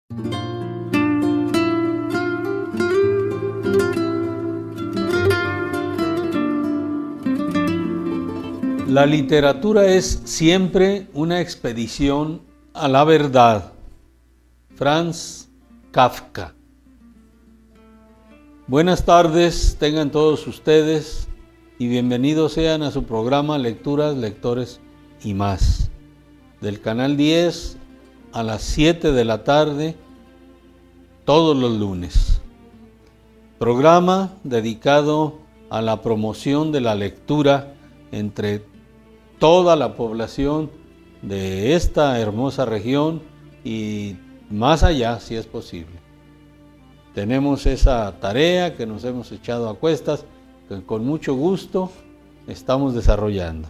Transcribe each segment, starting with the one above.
La literatura es siempre una expedición a la verdad. Franz Kafka. Buenas tardes, tengan todos ustedes y bienvenidos sean a su programa Lecturas, Lectores y más, del canal 10 a las 7 de la tarde, todos los lunes. Programa dedicado a la promoción de la lectura entre toda la población de esta hermosa región y más allá, si es posible. Tenemos esa tarea que nos hemos echado a cuestas, que con mucho gusto estamos desarrollando,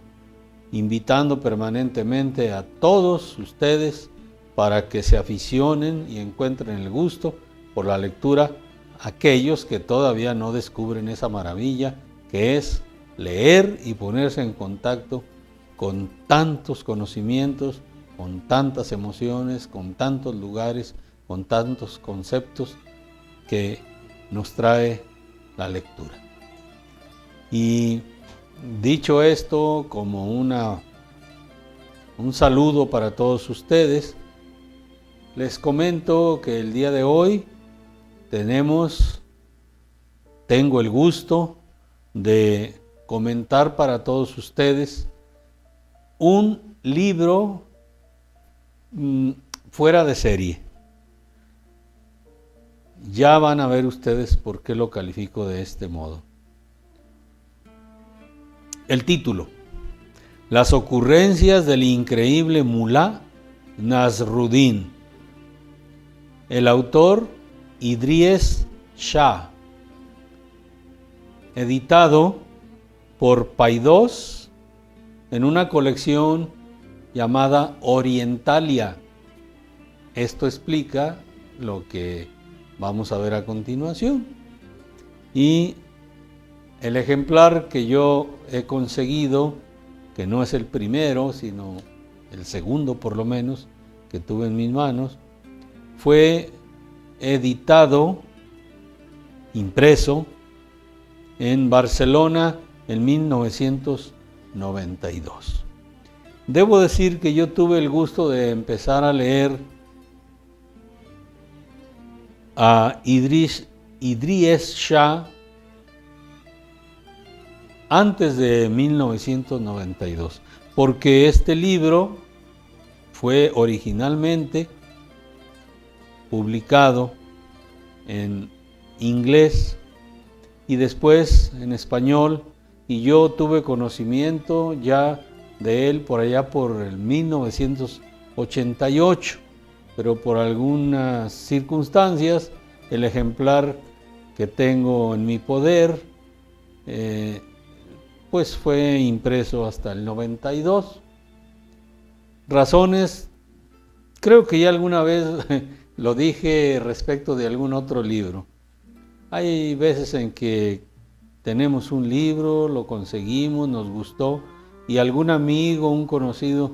invitando permanentemente a todos ustedes para que se aficionen y encuentren el gusto por la lectura, aquellos que todavía no descubren esa maravilla que es leer y ponerse en contacto con tantos conocimientos, con tantas emociones, con tantos lugares, con tantos conceptos que nos trae la lectura. Y dicho esto, como un saludo para todos ustedes, les comento que el día de hoy tengo el gusto de comentar para todos ustedes un libro fuera de serie. Ya van a ver ustedes por qué lo califico de este modo. El título: Las ocurrencias del increíble Mulá Nasruddin. El autor, Idries Shah. Editado por Paidós en una colección llamada Orientalia. Esto explica lo que vamos a ver a continuación. Y el ejemplar que yo he conseguido, que no es el primero, sino el segundo por lo menos, que tuve en mis manos, fue editado, impreso, en Barcelona en 1992. Debo decir que yo tuve el gusto de empezar a leer a Idries Shah antes de 1992, porque este libro fue originalmente publicado en inglés y después en español, y yo tuve conocimiento ya de él por allá por el 1988, pero por algunas circunstancias el ejemplar que tengo en mi poder pues fue impreso hasta el 92. Razones, creo que ya alguna vez lo dije respecto de algún otro libro. Hay veces en que tenemos un libro, lo conseguimos, nos gustó, y algún amigo, un conocido,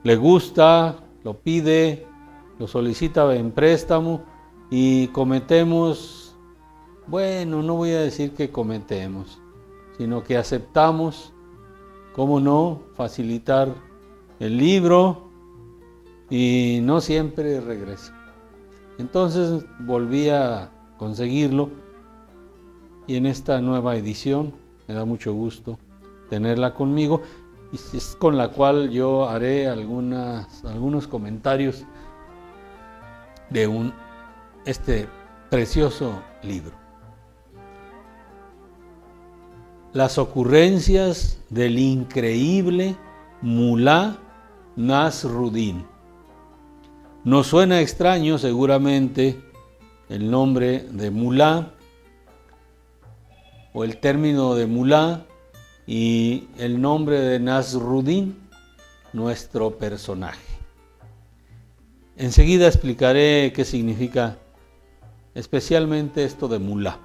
le gusta, lo pide, lo solicita en préstamo y cometemos, bueno, no voy a decir que cometemos, sino que aceptamos, cómo no, facilitar el libro y no siempre regresa. Entonces volví a conseguirlo y en esta nueva edición me da mucho gusto tenerla conmigo y es con la cual yo haré algunos comentarios de este precioso libro. Las ocurrencias del increíble Mulá Nasruddin. Nos suena extraño seguramente el nombre de Mulá o el término de Mulá y el nombre de Nasruddin, nuestro personaje. Enseguida explicaré qué significa especialmente esto de Mulá.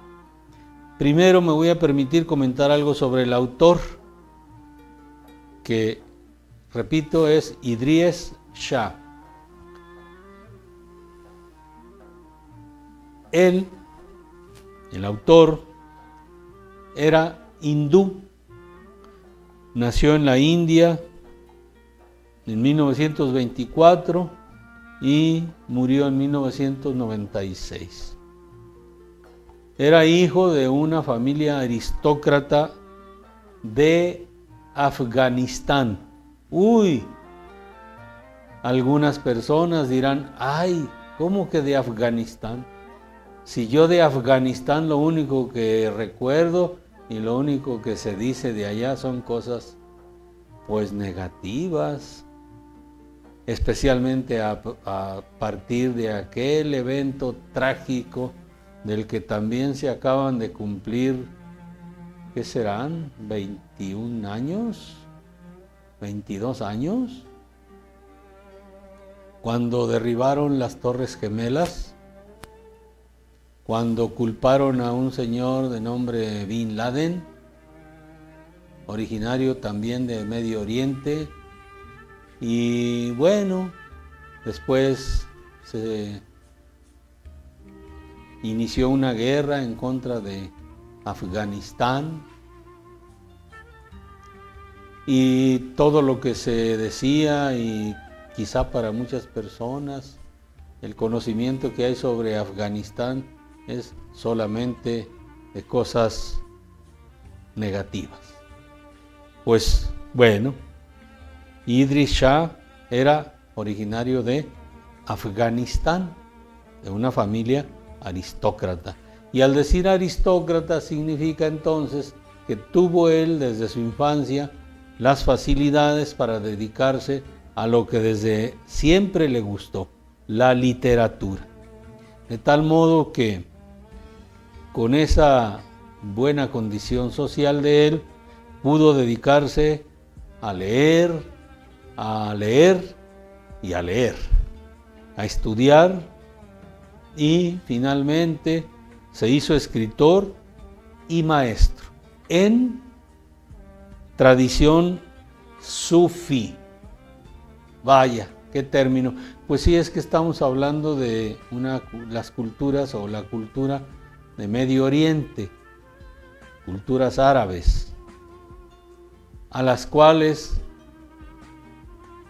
Primero me voy a permitir comentar algo sobre el autor, que, repito, es Idries Shah. Él, el autor, era hindú, nació en la India en 1924 y murió en 1996. Era hijo de una familia aristócrata de Afganistán. Uy, algunas personas dirán, ay, ¿cómo que de Afganistán? Si yo de Afganistán lo único que recuerdo y lo único que se dice de allá son cosas pues negativas, especialmente a partir de aquel evento trágico del que también se acaban de cumplir, ¿qué serán? 21 años, 22 años, cuando derribaron las Torres Gemelas, cuando culparon a un señor de nombre Bin Laden, originario también de Medio Oriente, y bueno, después se inició una guerra en contra de Afganistán, y todo lo que se decía, y quizá para muchas personas el conocimiento que hay sobre Afganistán es solamente de cosas negativas. Pues bueno, Idris Shah era originario de Afganistán, de una familia aristócrata. Y al decir aristócrata significa entonces que tuvo él desde su infancia las facilidades para dedicarse a lo que desde siempre le gustó, la literatura. De tal modo que con esa buena condición social de él, pudo dedicarse a leer y a leer, a estudiar, y finalmente se hizo escritor y maestro en tradición sufí. Vaya, qué término. Pues sí, es que estamos hablando de las culturas o la cultura de Medio Oriente, culturas árabes, a las cuales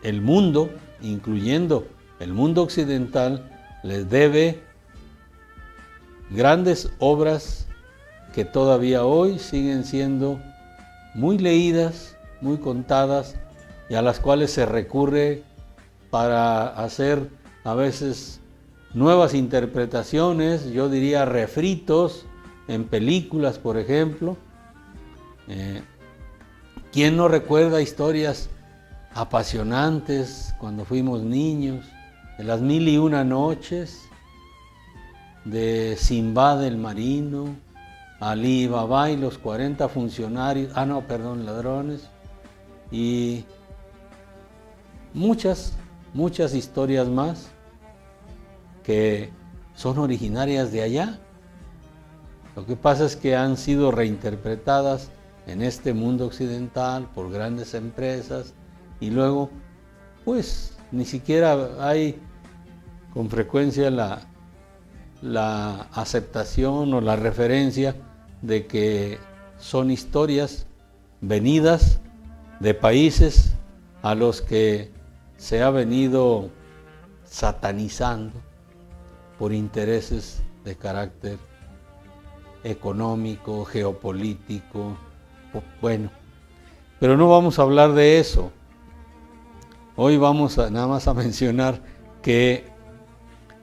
el mundo, incluyendo el mundo occidental, les debe grandes obras que todavía hoy siguen siendo muy leídas, muy contadas, y a las cuales se recurre para hacer a veces nuevas interpretaciones, yo diría refritos en películas, por ejemplo. ¿Quién no recuerda historias apasionantes cuando fuimos niños, de las 1001 noches, de Sinbad el marino, Ali Baba y los 40 funcionarios, ladrones, y muchas historias más que son originarias de allá? Lo que pasa es que han sido reinterpretadas en este mundo occidental por grandes empresas, y luego pues ni siquiera hay con frecuencia la aceptación o la referencia de que son historias venidas de países a los que se ha venido satanizando por intereses de carácter económico, geopolítico. Bueno, pero no vamos a hablar de eso. Hoy vamos nada más a mencionar que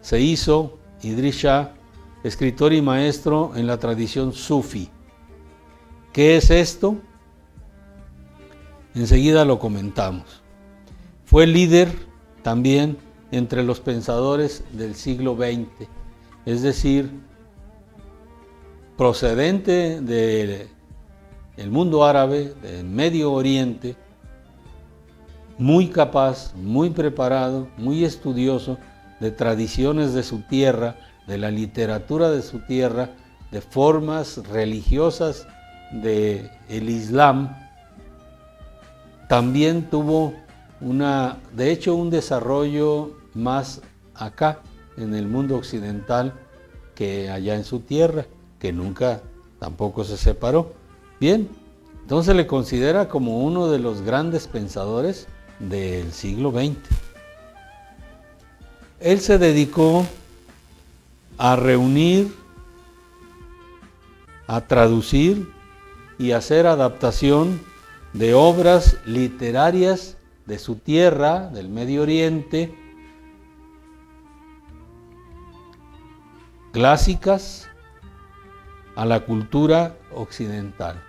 se hizo Idris Shah escritor y maestro en la tradición sufí. ¿Qué es esto? Enseguida lo comentamos. Fue líder también entre los pensadores del siglo XX, es decir, procedente del mundo árabe, del Medio Oriente, muy capaz, muy preparado, muy estudioso de tradiciones de su tierra, de la literatura de su tierra, de formas religiosas del Islam. También tuvo un desarrollo más acá, en el mundo occidental, que allá en su tierra, que nunca tampoco se separó. Bien, entonces se le considera como uno de los grandes pensadores del siglo XX. Él se dedicó a reunir, a traducir y hacer adaptación de obras literarias de su tierra, del Medio Oriente, clásicas, a la cultura occidental.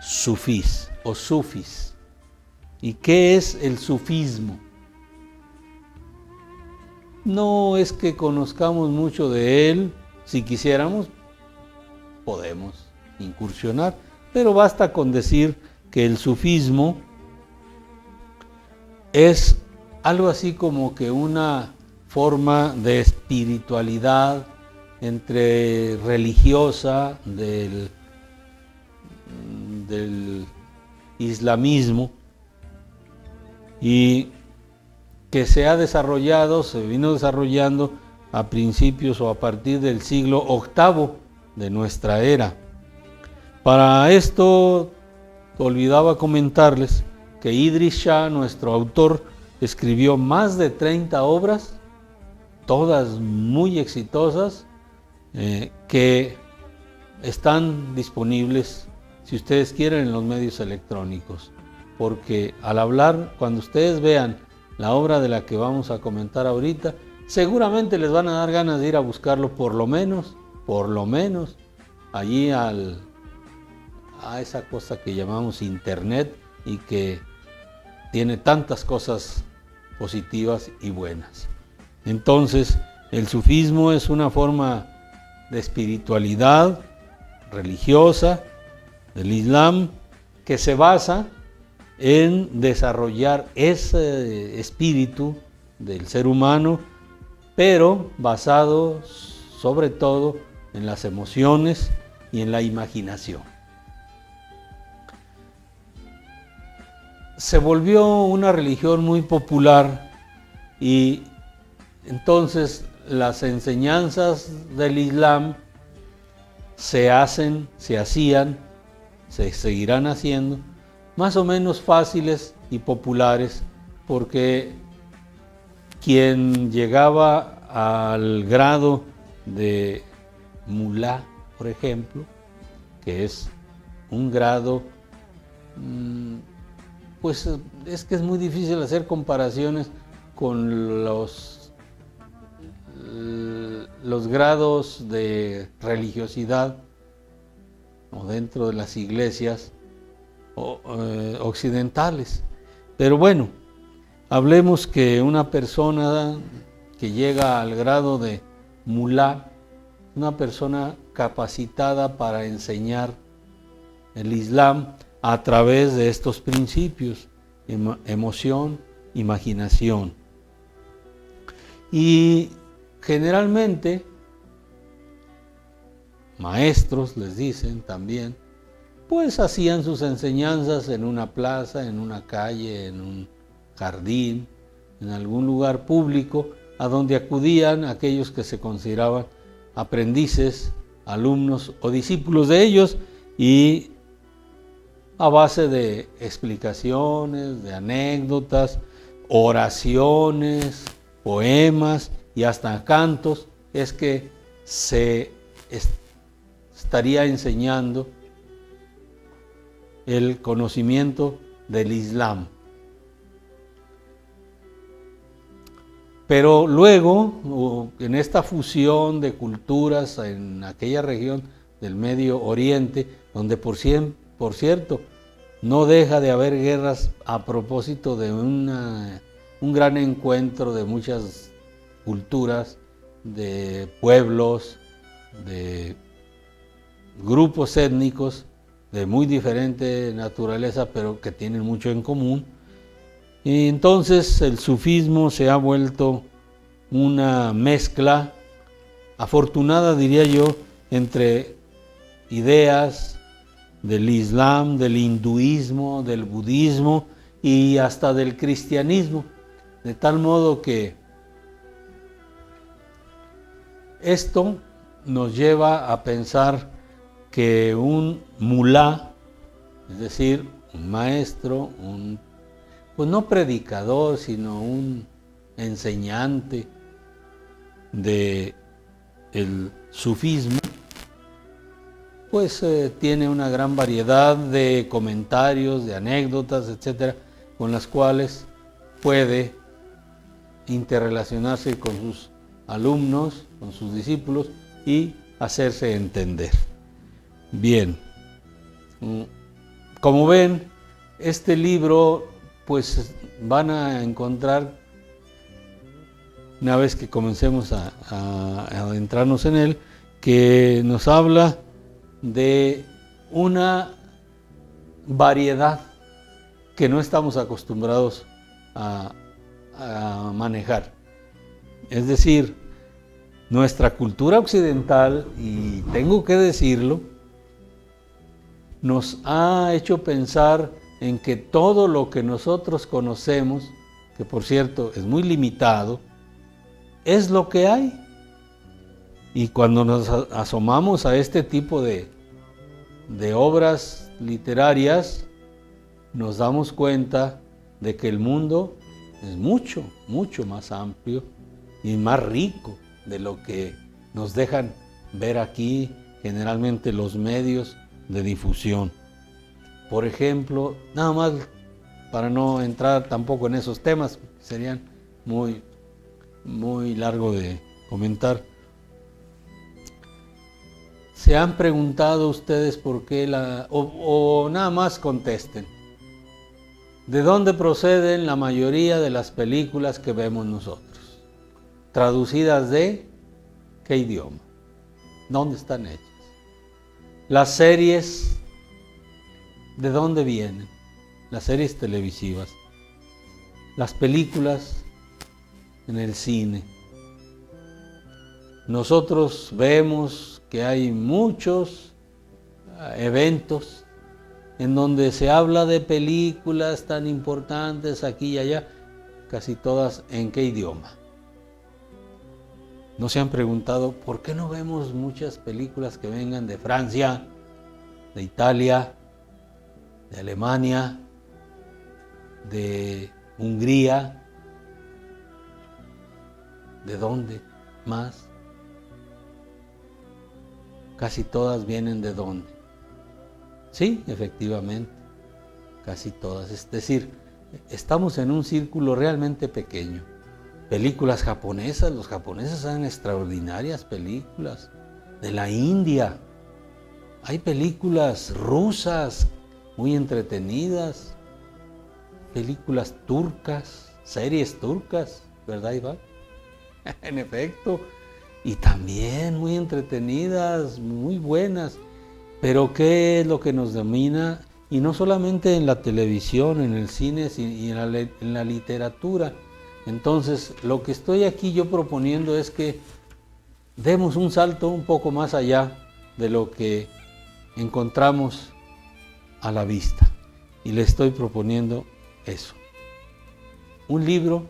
Sufís o sufis. ¿Y qué es el sufismo? No es que conozcamos mucho de él. Si quisiéramos, podemos incursionar, pero basta con decir que el sufismo es algo así como que una forma de espiritualidad entre religiosa del islamismo, y que se vino desarrollando a principios o a partir del siglo VIII de nuestra era. Para esto, olvidaba comentarles que Idris Shah, nuestro autor, escribió más de 30 obras, todas muy exitosas, que están disponibles, si ustedes quieren, en los medios electrónicos. Porque al hablar, cuando ustedes vean la obra de la que vamos a comentar ahorita, seguramente les van a dar ganas de ir a buscarlo, por lo menos, allí a esa cosa que llamamos internet y que tiene tantas cosas positivas y buenas. Entonces, el sufismo es una forma de espiritualidad religiosa del Islam que se basa en desarrollar ese espíritu del ser humano, pero basado sobre todo en las emociones y en la imaginación. Se volvió una religión muy popular y entonces las enseñanzas del Islam se hacían, se seguirán haciendo más o menos fáciles y populares, porque quien llegaba al grado de mulá, por ejemplo, que es un grado, pues es que es muy difícil hacer comparaciones con los grados de religiosidad o dentro de las iglesias occidentales. Pero bueno, hablemos que una persona que llega al grado de mulá, una persona capacitada para enseñar el Islam a través de estos principios: emoción, imaginación. Y generalmente, maestros les dicen también, pues hacían sus enseñanzas en una plaza, en una calle, en un jardín, en algún lugar público, a donde acudían aquellos que se consideraban aprendices, alumnos o discípulos de ellos, y a base de explicaciones, de anécdotas, oraciones, poemas y hasta cantos, es que se estaría enseñando el conocimiento del Islam. Pero luego, en esta fusión de culturas en aquella región del Medio Oriente, donde por cierto no deja de haber guerras a propósito de un gran encuentro de muchas culturas, de pueblos, de grupos étnicos de muy diferente naturaleza, pero que tienen mucho en común. Y entonces el sufismo se ha vuelto una mezcla afortunada, diría yo, entre ideas del Islam, del hinduismo, del budismo y hasta del cristianismo, de tal modo que esto nos lleva a pensar que un mulá, es decir, un maestro, pues no predicador, sino un enseñante del sufismo, pues tiene una gran variedad de comentarios, de anécdotas, etcétera, con las cuales puede interrelacionarse con sus alumnos, con sus discípulos y hacerse entender. Bien, como ven, este libro pues van a encontrar, una vez que comencemos a adentrarnos en él, que nos habla de una variedad que no estamos acostumbrados a manejar. Es decir, nuestra cultura occidental, y tengo que decirlo, nos ha hecho pensar en que todo lo que nosotros conocemos, que por cierto es muy limitado, es lo que hay. Y cuando nos asomamos a este tipo de obras literarias, nos damos cuenta de que el mundo es mucho, mucho más amplio y más rico de lo que nos dejan ver aquí generalmente los medios de difusión. Por ejemplo, nada más para no entrar tampoco en esos temas, serían muy largo de comentar. ¿Se han preguntado ustedes por qué o nada más contesten? ¿De dónde proceden la mayoría de las películas que vemos nosotros? ¿Traducidas de qué idioma? ¿Dónde están hechas? Las series, ¿de dónde vienen? Las series televisivas. Las películas en el cine. Nosotros vemos que hay muchos eventos en donde se habla de películas tan importantes aquí y allá, casi todas en qué idioma. ¿No se han preguntado por qué no vemos muchas películas que vengan de Francia, de Italia, de Alemania, de Hungría? ¿De dónde más? Casi todas vienen de dónde. Sí, efectivamente, casi todas. Es decir, estamos en un círculo realmente pequeño. Películas japonesas, los japoneses hacen extraordinarias películas. De la India, hay películas rusas muy entretenidas, películas turcas, series turcas, ¿verdad, Iván? En efecto, y también muy entretenidas, muy buenas. Pero ¿qué es lo que nos domina? Y no solamente en la televisión, en el cine y en la literatura. Entonces, lo que estoy aquí yo proponiendo es que demos un salto un poco más allá de lo que encontramos a la vista. Y le estoy proponiendo eso. Un libro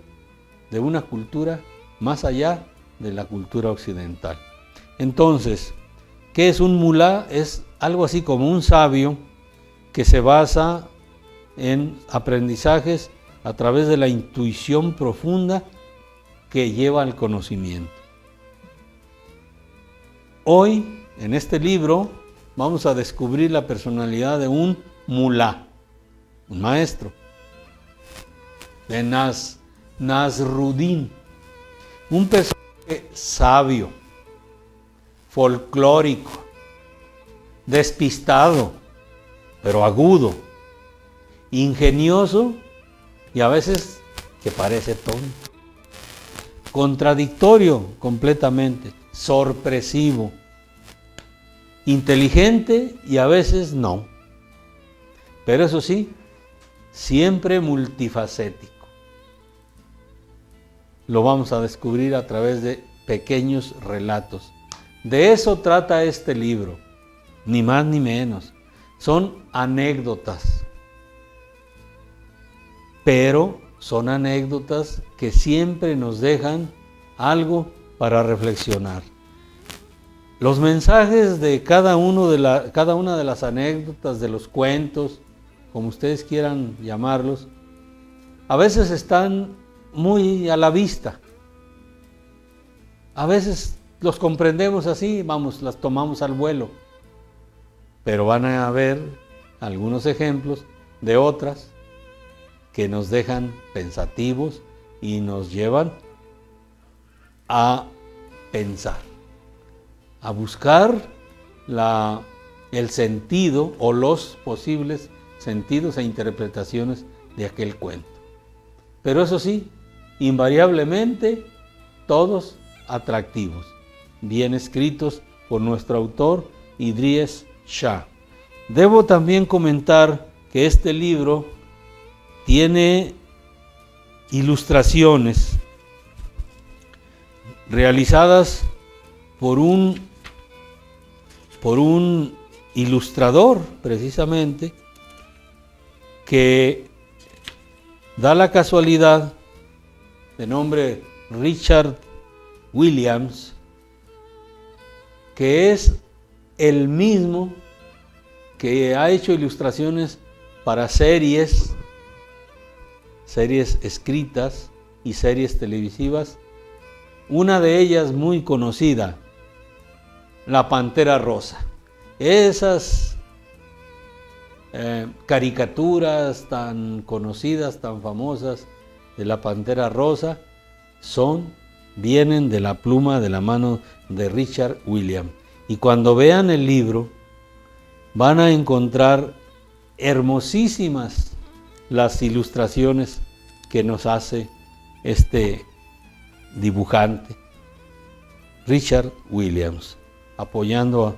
de una cultura más allá de la cultura occidental. Entonces, ¿qué es un mulá? Es algo así como un sabio que se basa en aprendizajes a través de la intuición profunda que lleva al conocimiento. Hoy, en este libro, vamos a descubrir la personalidad de un mulá, un maestro, de Nasruddin, un personaje sabio, folclórico, despistado, pero agudo, ingenioso y a veces que parece tonto, contradictorio completamente, sorpresivo, inteligente y a veces no, pero eso sí, siempre multifacético. Lo vamos a descubrir a través de pequeños relatos. De eso trata este libro, ni más ni menos. Son anécdotas, pero son anécdotas que siempre nos dejan algo para reflexionar. los mensajes de cada una de las anécdotas, de los cuentos, como ustedes quieran llamarlos, a veces están muy a la vista. A veces los comprendemos así, vamos, las tomamos al vuelo. Pero van a haber algunos ejemplos de otras que nos dejan pensativos y nos llevan a pensar, a buscar el sentido o los posibles sentidos e interpretaciones de aquel cuento. Pero eso sí, invariablemente todos atractivos, bien escritos por nuestro autor Idries Shah. Debo también comentar que este libro tiene ilustraciones realizadas por un ilustrador, precisamente, que da la casualidad, de nombre Richard Williams, que es el mismo que ha hecho ilustraciones para series escritas y series televisivas, una de ellas muy conocida, La Pantera Rosa. Esas caricaturas tan conocidas, tan famosas de La Pantera Rosa, vienen de la pluma, de la mano de Richard Williams. Y cuando vean el libro, van a encontrar hermosísimas las ilustraciones que nos hace este dibujante, Richard Williams, apoyando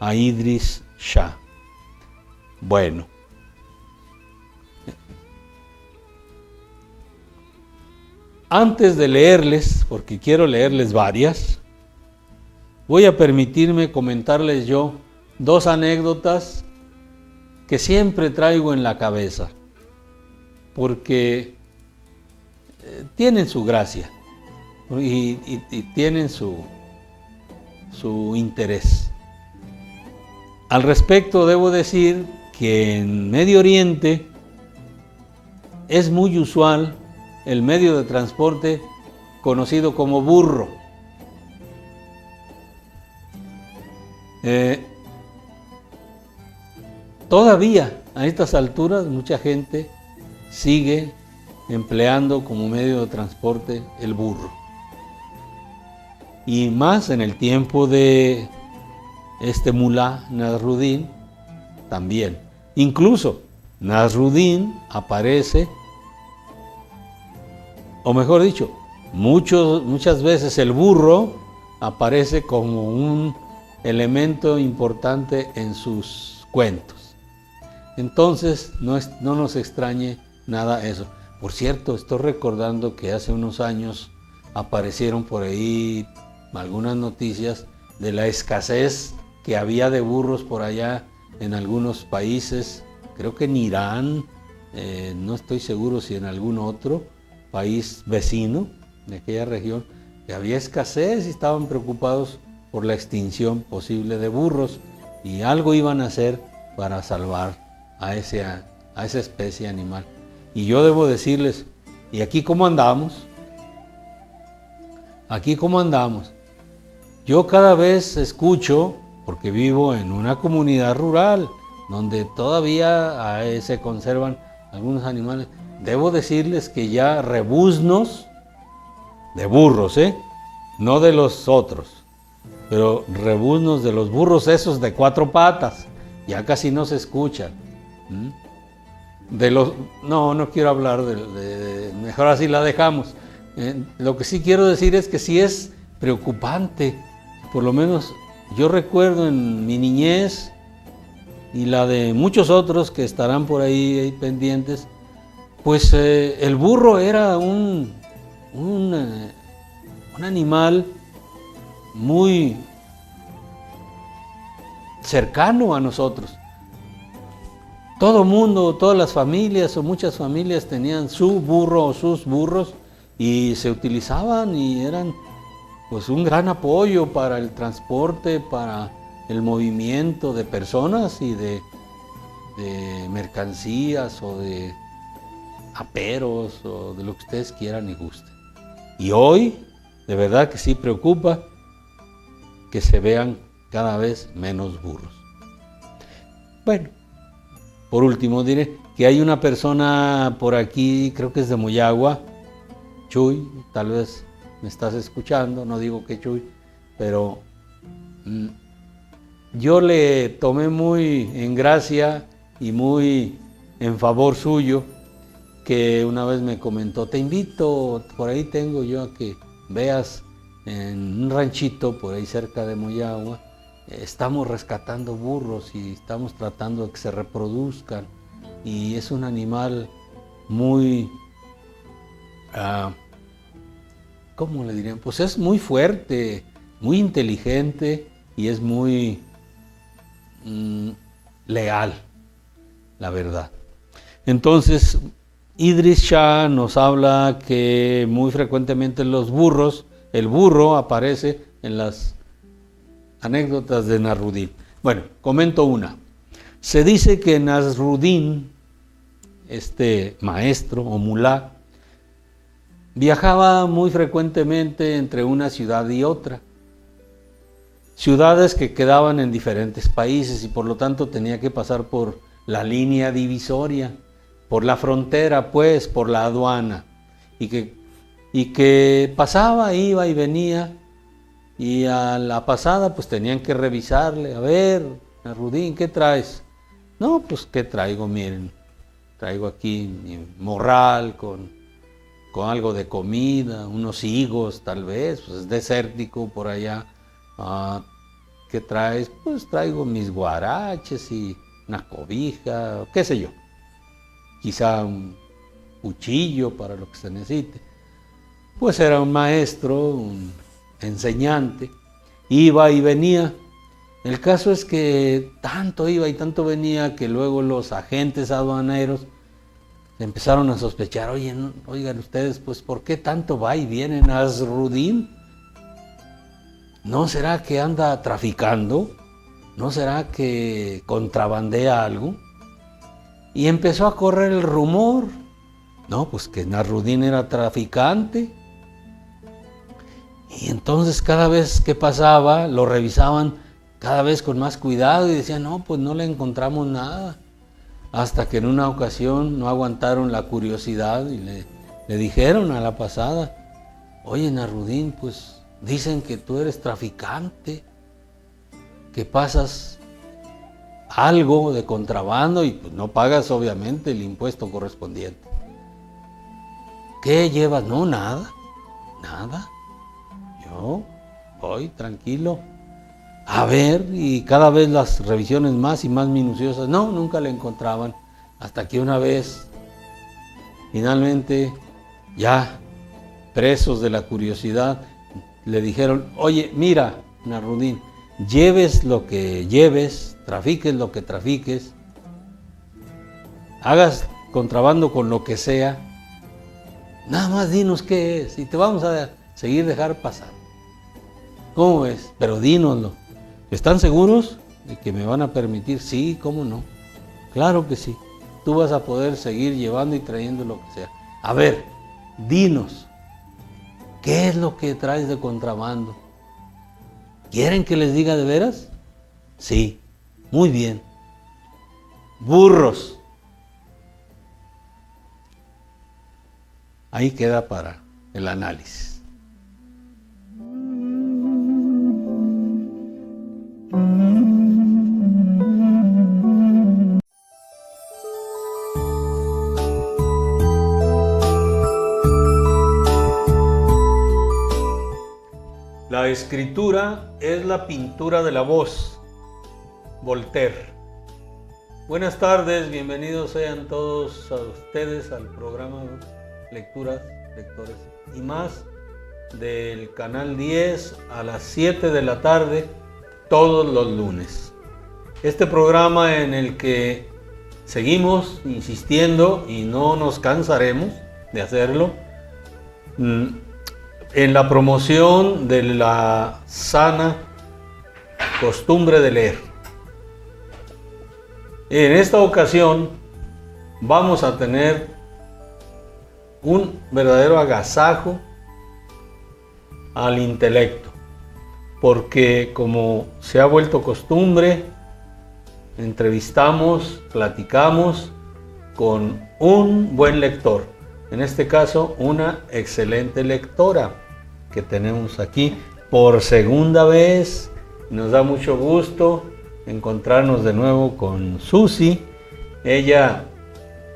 a Idries Shah. Bueno, antes de leerles, porque quiero leerles varias, voy a permitirme comentarles yo 2 anécdotas que siempre traigo en la cabeza, porque tienen su gracia y tienen su interés. Al respecto, debo decir que en Medio Oriente es muy usual el medio de transporte conocido como burro. Todavía a estas alturas mucha gente sigue empleando como medio de transporte el burro. Y más en el tiempo de este mulá Nasruddin también. Incluso Nasruddin aparece, o mejor dicho, muchas veces el burro aparece como un elemento importante en sus cuentos. Entonces no nos extrañe nada eso. Por cierto, estoy recordando que hace unos años aparecieron por ahí algunas noticias de la escasez que había de burros por allá en algunos países, creo que en Irán, no estoy seguro si en algún otro país vecino de aquella región, que había escasez y estaban preocupados por la extinción posible de burros y algo iban a hacer para salvar a esa especie animal. Y yo debo decirles, ¿y aquí cómo andamos? ¿Aquí cómo andamos? Yo cada vez escucho, porque vivo en una comunidad rural, donde todavía se conservan algunos animales, debo decirles que ya rebuznos de burros, no de los otros, pero rebuznos de los burros esos de 4 patas, ya casi no se escuchan. No quiero hablar mejor así la dejamos. Lo que sí quiero decir es que sí es preocupante. Por lo menos yo recuerdo en mi niñez y la de muchos otros que estarán por ahí pendientes, pues el burro era un animal muy cercano a nosotros. Todo mundo, todas las familias o muchas familias tenían su burro o sus burros y se utilizaban y eran pues un gran apoyo para el transporte, para el movimiento de personas y de mercancías o de aperos o de lo que ustedes quieran y gusten. Y hoy, de verdad que sí preocupa que se vean cada vez menos burros. Bueno, por último diré que hay una persona por aquí, creo que es de Moyagua, Chuy, tal vez me estás escuchando, no digo que Chuy, pero yo le tomé muy en gracia y muy en favor suyo, que una vez me comentó, te invito, por ahí tengo yo a que veas en un ranchito por ahí cerca de Moyagua, estamos rescatando burros y estamos tratando de que se reproduzcan, y es un animal muy, ¿cómo le dirían? Pues es muy fuerte, muy inteligente y es muy leal, la verdad. Entonces, Idris Shah nos habla que muy frecuentemente los burros, el burro aparece en las anécdotas de Nasruddin. Bueno, comento una. Se dice que Nasruddin, este maestro o mulá, viajaba muy frecuentemente entre una ciudad y otra. Ciudades que quedaban en diferentes países y por lo tanto tenía que pasar por la línea divisoria, por la frontera, pues, por la aduana, y que pasaba, iba y venía, y a la pasada pues tenían que revisarle, a ver, Nasruddin, ¿qué traes? No, pues, ¿qué traigo? Miren, traigo aquí mi morral con algo de comida, unos higos tal vez, pues es desértico por allá. ¿Qué traes? Pues traigo mis guaraches y una cobija, qué sé yo. Quizá un cuchillo para lo que se necesite. Pues era un maestro, un enseñante, iba y venía. El caso es que tanto iba y tanto venía que luego los agentes aduaneros empezaron a sospechar, oigan ustedes, pues ¿por qué tanto va y viene Nasruddin? ¿No será que anda traficando? ¿No será que contrabandea algo? Y empezó a correr el rumor, no, pues que Nasruddin era traficante. Y entonces cada vez que pasaba, lo revisaban cada vez con más cuidado y decían, no, pues no le encontramos nada. Hasta que en una ocasión no aguantaron la curiosidad y le dijeron a la pasada, oye Nasruddin, pues dicen que tú eres traficante, que pasas algo de contrabando y pues no pagas obviamente el impuesto correspondiente. ¿Qué llevas? No, nada. Yo voy tranquilo. A ver, y cada vez las revisiones más y más minuciosas. No, nunca le encontraban. Hasta que una vez, finalmente, ya presos de la curiosidad, le dijeron, oye, mira, Nasruddin, lleves lo que lleves, trafiques lo que trafiques, hagas contrabando con lo que sea, nada más dinos qué es y te vamos a seguir dejar pasar. ¿Cómo ves? Pero dínoslo. ¿Están seguros de que me van a permitir? Sí, ¿cómo no? Claro que sí. Tú vas a poder seguir llevando y trayendo lo que sea. A ver, dinos, ¿qué es lo que traes de contrabando? ¿Quieren que les diga de veras? Sí, muy bien. Burros. Ahí queda para el análisis. La escritura es la pintura de la voz. Voltaire. Buenas tardes, bienvenidos sean todos a ustedes al programa Lecturas, Lectores y Más del Canal 10 a las 7 de la tarde todos los lunes. Este programa en el que seguimos insistiendo y no nos cansaremos de hacerlo, en la promoción de la sana costumbre de leer. En esta ocasión vamos a tener un verdadero agasajo al intelecto, porque como se ha vuelto costumbre, entrevistamos, platicamos con un buen lector, en este caso una excelente lectora que tenemos aquí por segunda vez. Nos da mucho gusto encontrarnos de nuevo con Susi. Ella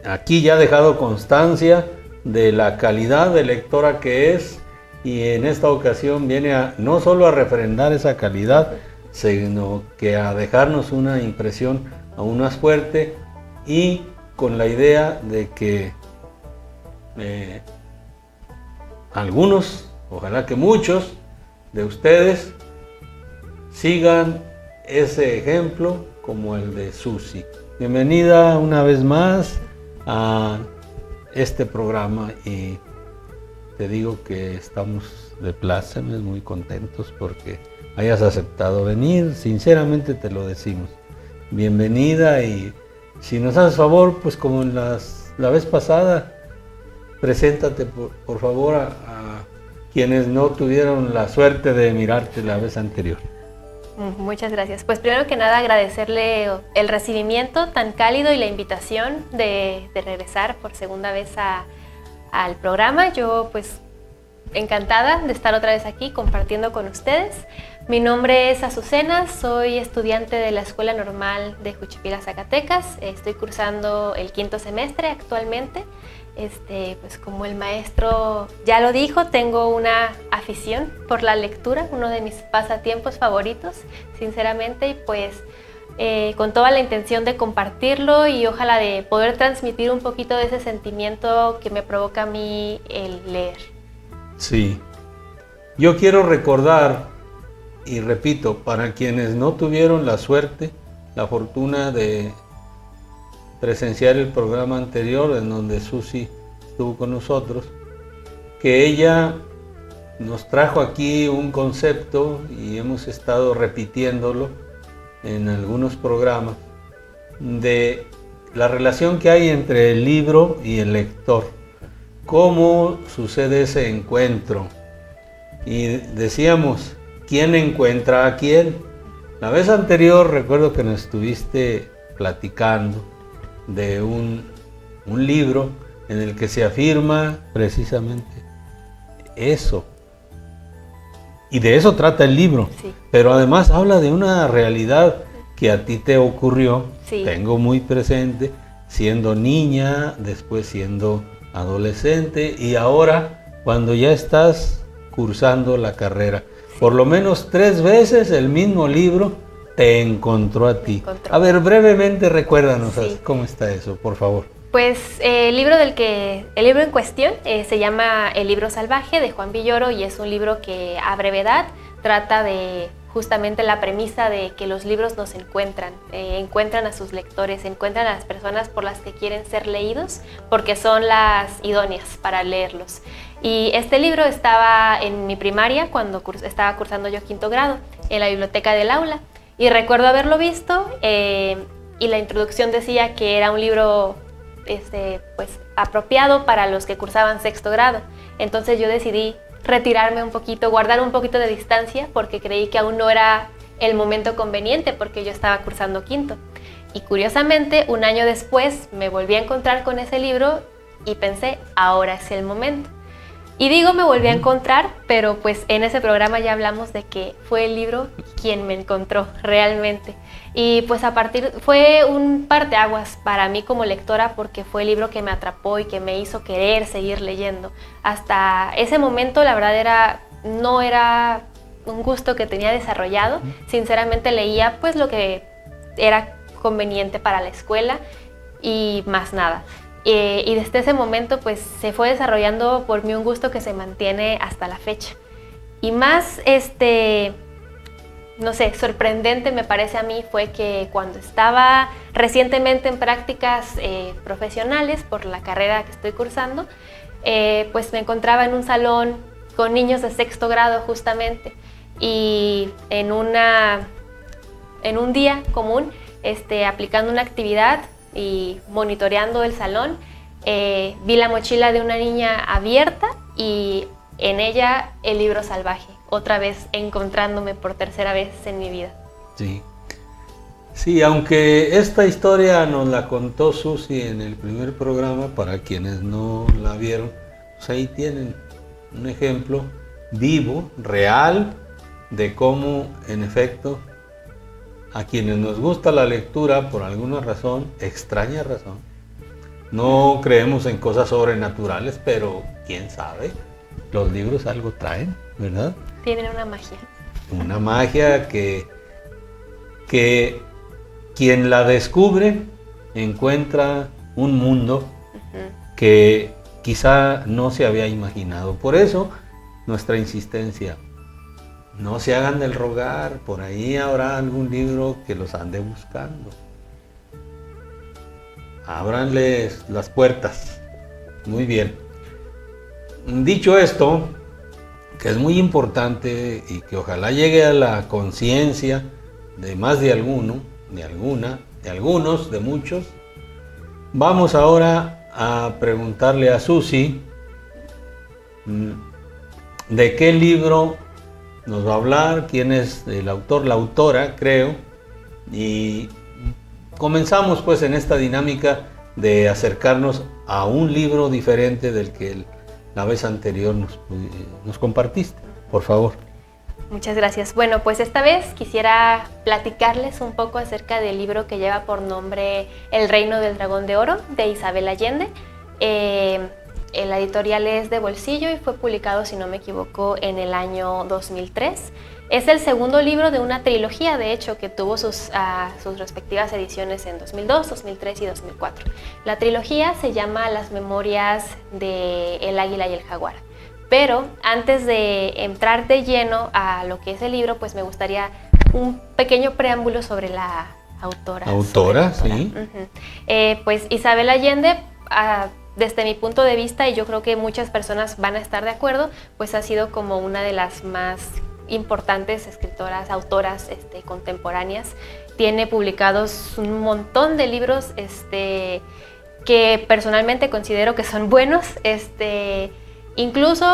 aquí ya ha dejado constancia de la calidad de lectora que es, y en esta ocasión viene no solo a refrendar esa calidad, sino que a dejarnos una impresión aún más fuerte, y con la idea de que algunos, ojalá que muchos de ustedes, sigan ese ejemplo como el de Susi. Bienvenida una vez más a este programa, y te digo que estamos de plácemes, muy contentos porque hayas aceptado venir. Sinceramente te lo decimos. Bienvenida, y si nos haces favor, pues como en la vez pasada, preséntate por favor a quienes no tuvieron la suerte de mirarte la vez anterior. Muchas gracias. Pues primero que nada agradecerle el recibimiento tan cálido y la invitación de regresar por segunda vez al programa. Yo pues encantada de estar otra vez aquí compartiendo con ustedes. Mi nombre es Azucena, soy estudiante de la Escuela Normal de Juchipila, Zacatecas. Estoy cursando el 5º semestre actualmente. Pues como el maestro ya lo dijo, tengo una afición por la lectura, uno de mis pasatiempos favoritos, sinceramente, y pues con toda la intención de compartirlo y ojalá de poder transmitir un poquito de ese sentimiento que me provoca a mí el leer. Sí, yo quiero recordar, y repito, para quienes no tuvieron la suerte, la fortuna de presenciar el programa anterior en donde Susi estuvo con nosotros, que ella nos trajo aquí un concepto y hemos estado repitiéndolo en algunos programas, de la relación que hay entre el libro y el lector, cómo sucede ese encuentro. Y decíamos, ¿quién encuentra a quién? La vez anterior recuerdo que nos estuviste platicando de un libro en el que se afirma precisamente eso. Y de eso trata el libro. Sí. Pero además habla de una realidad que a ti te ocurrió, sí. Tengo muy presente, siendo niña, después siendo adolescente y ahora cuando ya estás cursando la carrera. Sí. Por lo menos 3 veces el mismo libro te encontró a ti. A ver, brevemente recuérdanos, sí. ¿Cómo está eso, por favor? Pues el libro en cuestión se llama El libro salvaje, de Juan Villoro, y es un libro que a brevedad trata de justamente la premisa de que los libros nos encuentran a sus lectores, encuentran a las personas por las que quieren ser leídos, porque son las idóneas para leerlos. Y este libro estaba en mi primaria cuando estaba cursando yo 5º grado, en la biblioteca del aula. Y recuerdo haberlo visto y la introducción decía que era un libro pues, apropiado para los que cursaban 6º grado. Entonces yo decidí retirarme un poquito, guardar un poquito de distancia, porque creí que aún no era el momento conveniente, porque yo estaba cursando 5º. Y curiosamente, un año después me volví a encontrar con ese libro y pensé, ahora es el momento. Y digo me volví a encontrar, pero pues en ese programa ya hablamos de que fue el libro quien me encontró realmente. Y pues fue un parteaguas para mí como lectora, porque fue el libro que me atrapó y que me hizo querer seguir leyendo. Hasta ese momento la verdad no era un gusto que tenía desarrollado. Sinceramente leía pues lo que era conveniente para la escuela y más nada. Y desde ese momento pues se fue desarrollando por mí un gusto que se mantiene hasta la fecha. Y más, no sé, sorprendente me parece a mí fue que cuando estaba recientemente en prácticas profesionales por la carrera que estoy cursando, pues me encontraba en un salón con niños de sexto grado justamente. Y en un día común, aplicando una actividad y monitoreando el salón, vi la mochila de una niña abierta y en ella el libro salvaje, otra vez encontrándome por tercera vez en mi vida. Sí. Sí, aunque esta historia nos la contó Susi en el primer programa, para quienes no la vieron, pues ahí tienen un ejemplo vivo, real, de cómo, en efecto, a quienes nos gusta la lectura, por alguna razón, extraña razón, no creemos en cosas sobrenaturales, pero quién sabe, los libros algo traen, ¿verdad? Tienen una magia. Una magia que quien la descubre encuentra un mundo que quizá no se había imaginado. Por eso, nuestra insistencia, no se hagan del rogar, por ahí habrá algún libro que los ande buscando. Ábranles las puertas. Muy bien. Dicho esto, que es muy importante y que ojalá llegue a la conciencia de más de alguno, de alguna, de algunos, de muchos, vamos ahora a preguntarle a Susi de qué libro nos va a hablar, quién es el autor, la autora, creo, y comenzamos pues en esta dinámica de acercarnos a un libro diferente del que la vez anterior nos compartiste, por favor. Muchas gracias. Bueno, pues esta vez quisiera platicarles un poco acerca del libro que lleva por nombre El Reino del Dragón de Oro, de Isabel Allende. La editorial es de Bolsillo y fue publicado, si no me equivoco, en el año 2003. Es el segundo libro de una trilogía, de hecho, que tuvo sus respectivas ediciones en 2002, 2003 y 2004. La trilogía se llama Las Memorias de El Águila y el Jaguar. Pero antes de entrar de lleno a lo que es el libro, pues me gustaría un pequeño preámbulo sobre la autora. ¿Autora? Sí. Pues Isabel Allende, desde mi punto de vista, y yo creo que muchas personas van a estar de acuerdo, pues ha sido como una de las más importantes escritoras, autoras contemporáneas. Tiene publicados un montón de libros que personalmente considero que son buenos. Incluso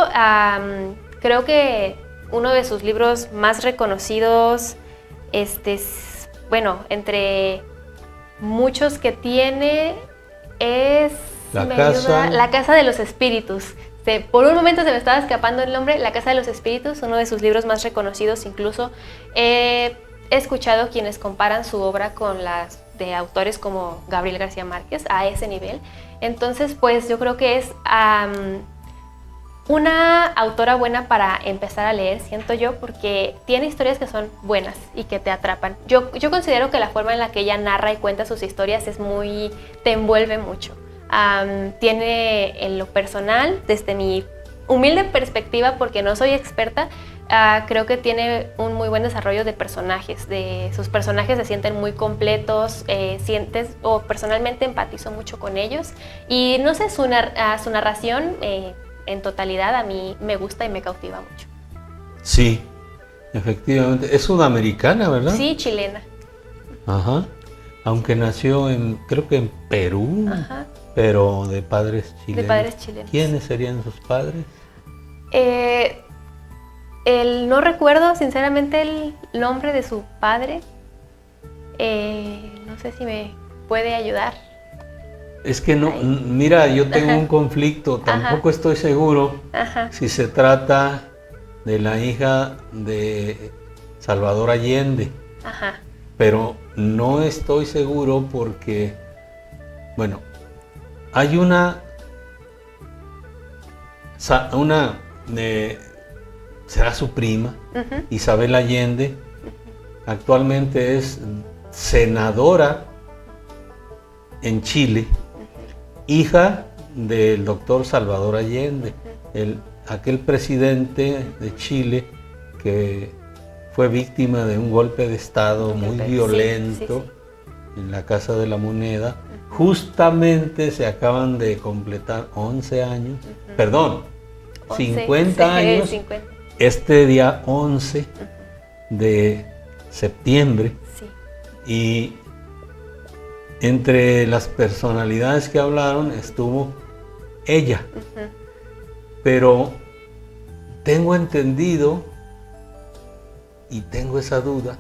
creo que uno de sus libros más reconocidos, bueno, entre muchos que tiene, es La Casa de los Espíritus. Por un momento se me estaba escapando el nombre, La Casa de los Espíritus, uno de sus libros más reconocidos. Incluso he escuchado quienes comparan su obra con las de autores como Gabriel García Márquez, a ese nivel. Entonces, pues yo creo que es una autora buena para empezar a leer, siento yo, porque tiene historias que son buenas y que te atrapan. Yo considero que la forma en la que ella narra y cuenta sus historias te envuelve mucho. Tiene en lo personal, desde mi humilde perspectiva, porque no soy experta, creo que tiene un muy buen desarrollo de personajes. Sus personajes se sienten muy completos, personalmente empatizo mucho con ellos. Y no sé, su narración en totalidad a mí me gusta y me cautiva mucho. Sí, efectivamente. Es sudamericana, ¿verdad? Sí, chilena. Ajá. Aunque nació creo que en Perú. Ajá. Pero de padres chilenos. De padres chilenos. ¿Quiénes serían sus padres? No recuerdo sinceramente el nombre de su padre. No sé si me puede ayudar. Es que no, mira, yo tengo un conflicto, tampoco estoy seguro si se trata de la hija de Salvador Allende. Pero no estoy seguro porque, bueno, hay será su prima, Isabel Allende, actualmente es senadora en Chile, hija del doctor Salvador Allende, aquel presidente de Chile que fue víctima de un golpe de Estado muy violento en la Casa de la Moneda. Justamente se acaban de completar 11 años, perdón, 50 años, 50. Este día 11 de septiembre. Sí. Y entre las personalidades que hablaron estuvo ella. Pero tengo entendido y tengo esa duda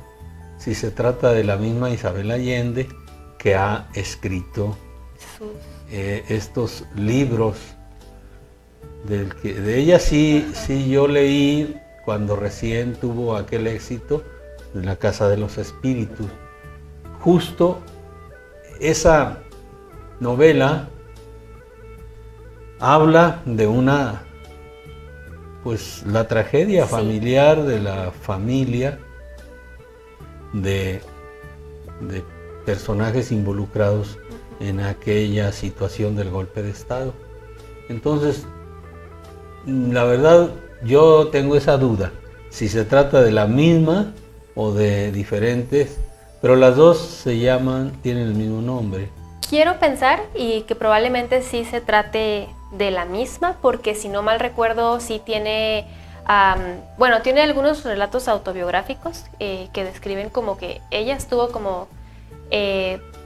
si se trata de la misma Isabel Allende que ha escrito estos libros. De ella sí yo leí cuando recién tuvo aquel éxito en La Casa de los Espíritus. Justo esa novela habla de la tragedia familiar de la familia de personajes involucrados en aquella situación del golpe de Estado. Entonces, la verdad, yo tengo esa duda, si se trata de la misma o de diferentes, pero las dos tienen el mismo nombre. Quiero pensar y que probablemente sí se trate de la misma, porque si no mal recuerdo, sí tiene, tiene algunos relatos autobiográficos que describen como que ella estuvo como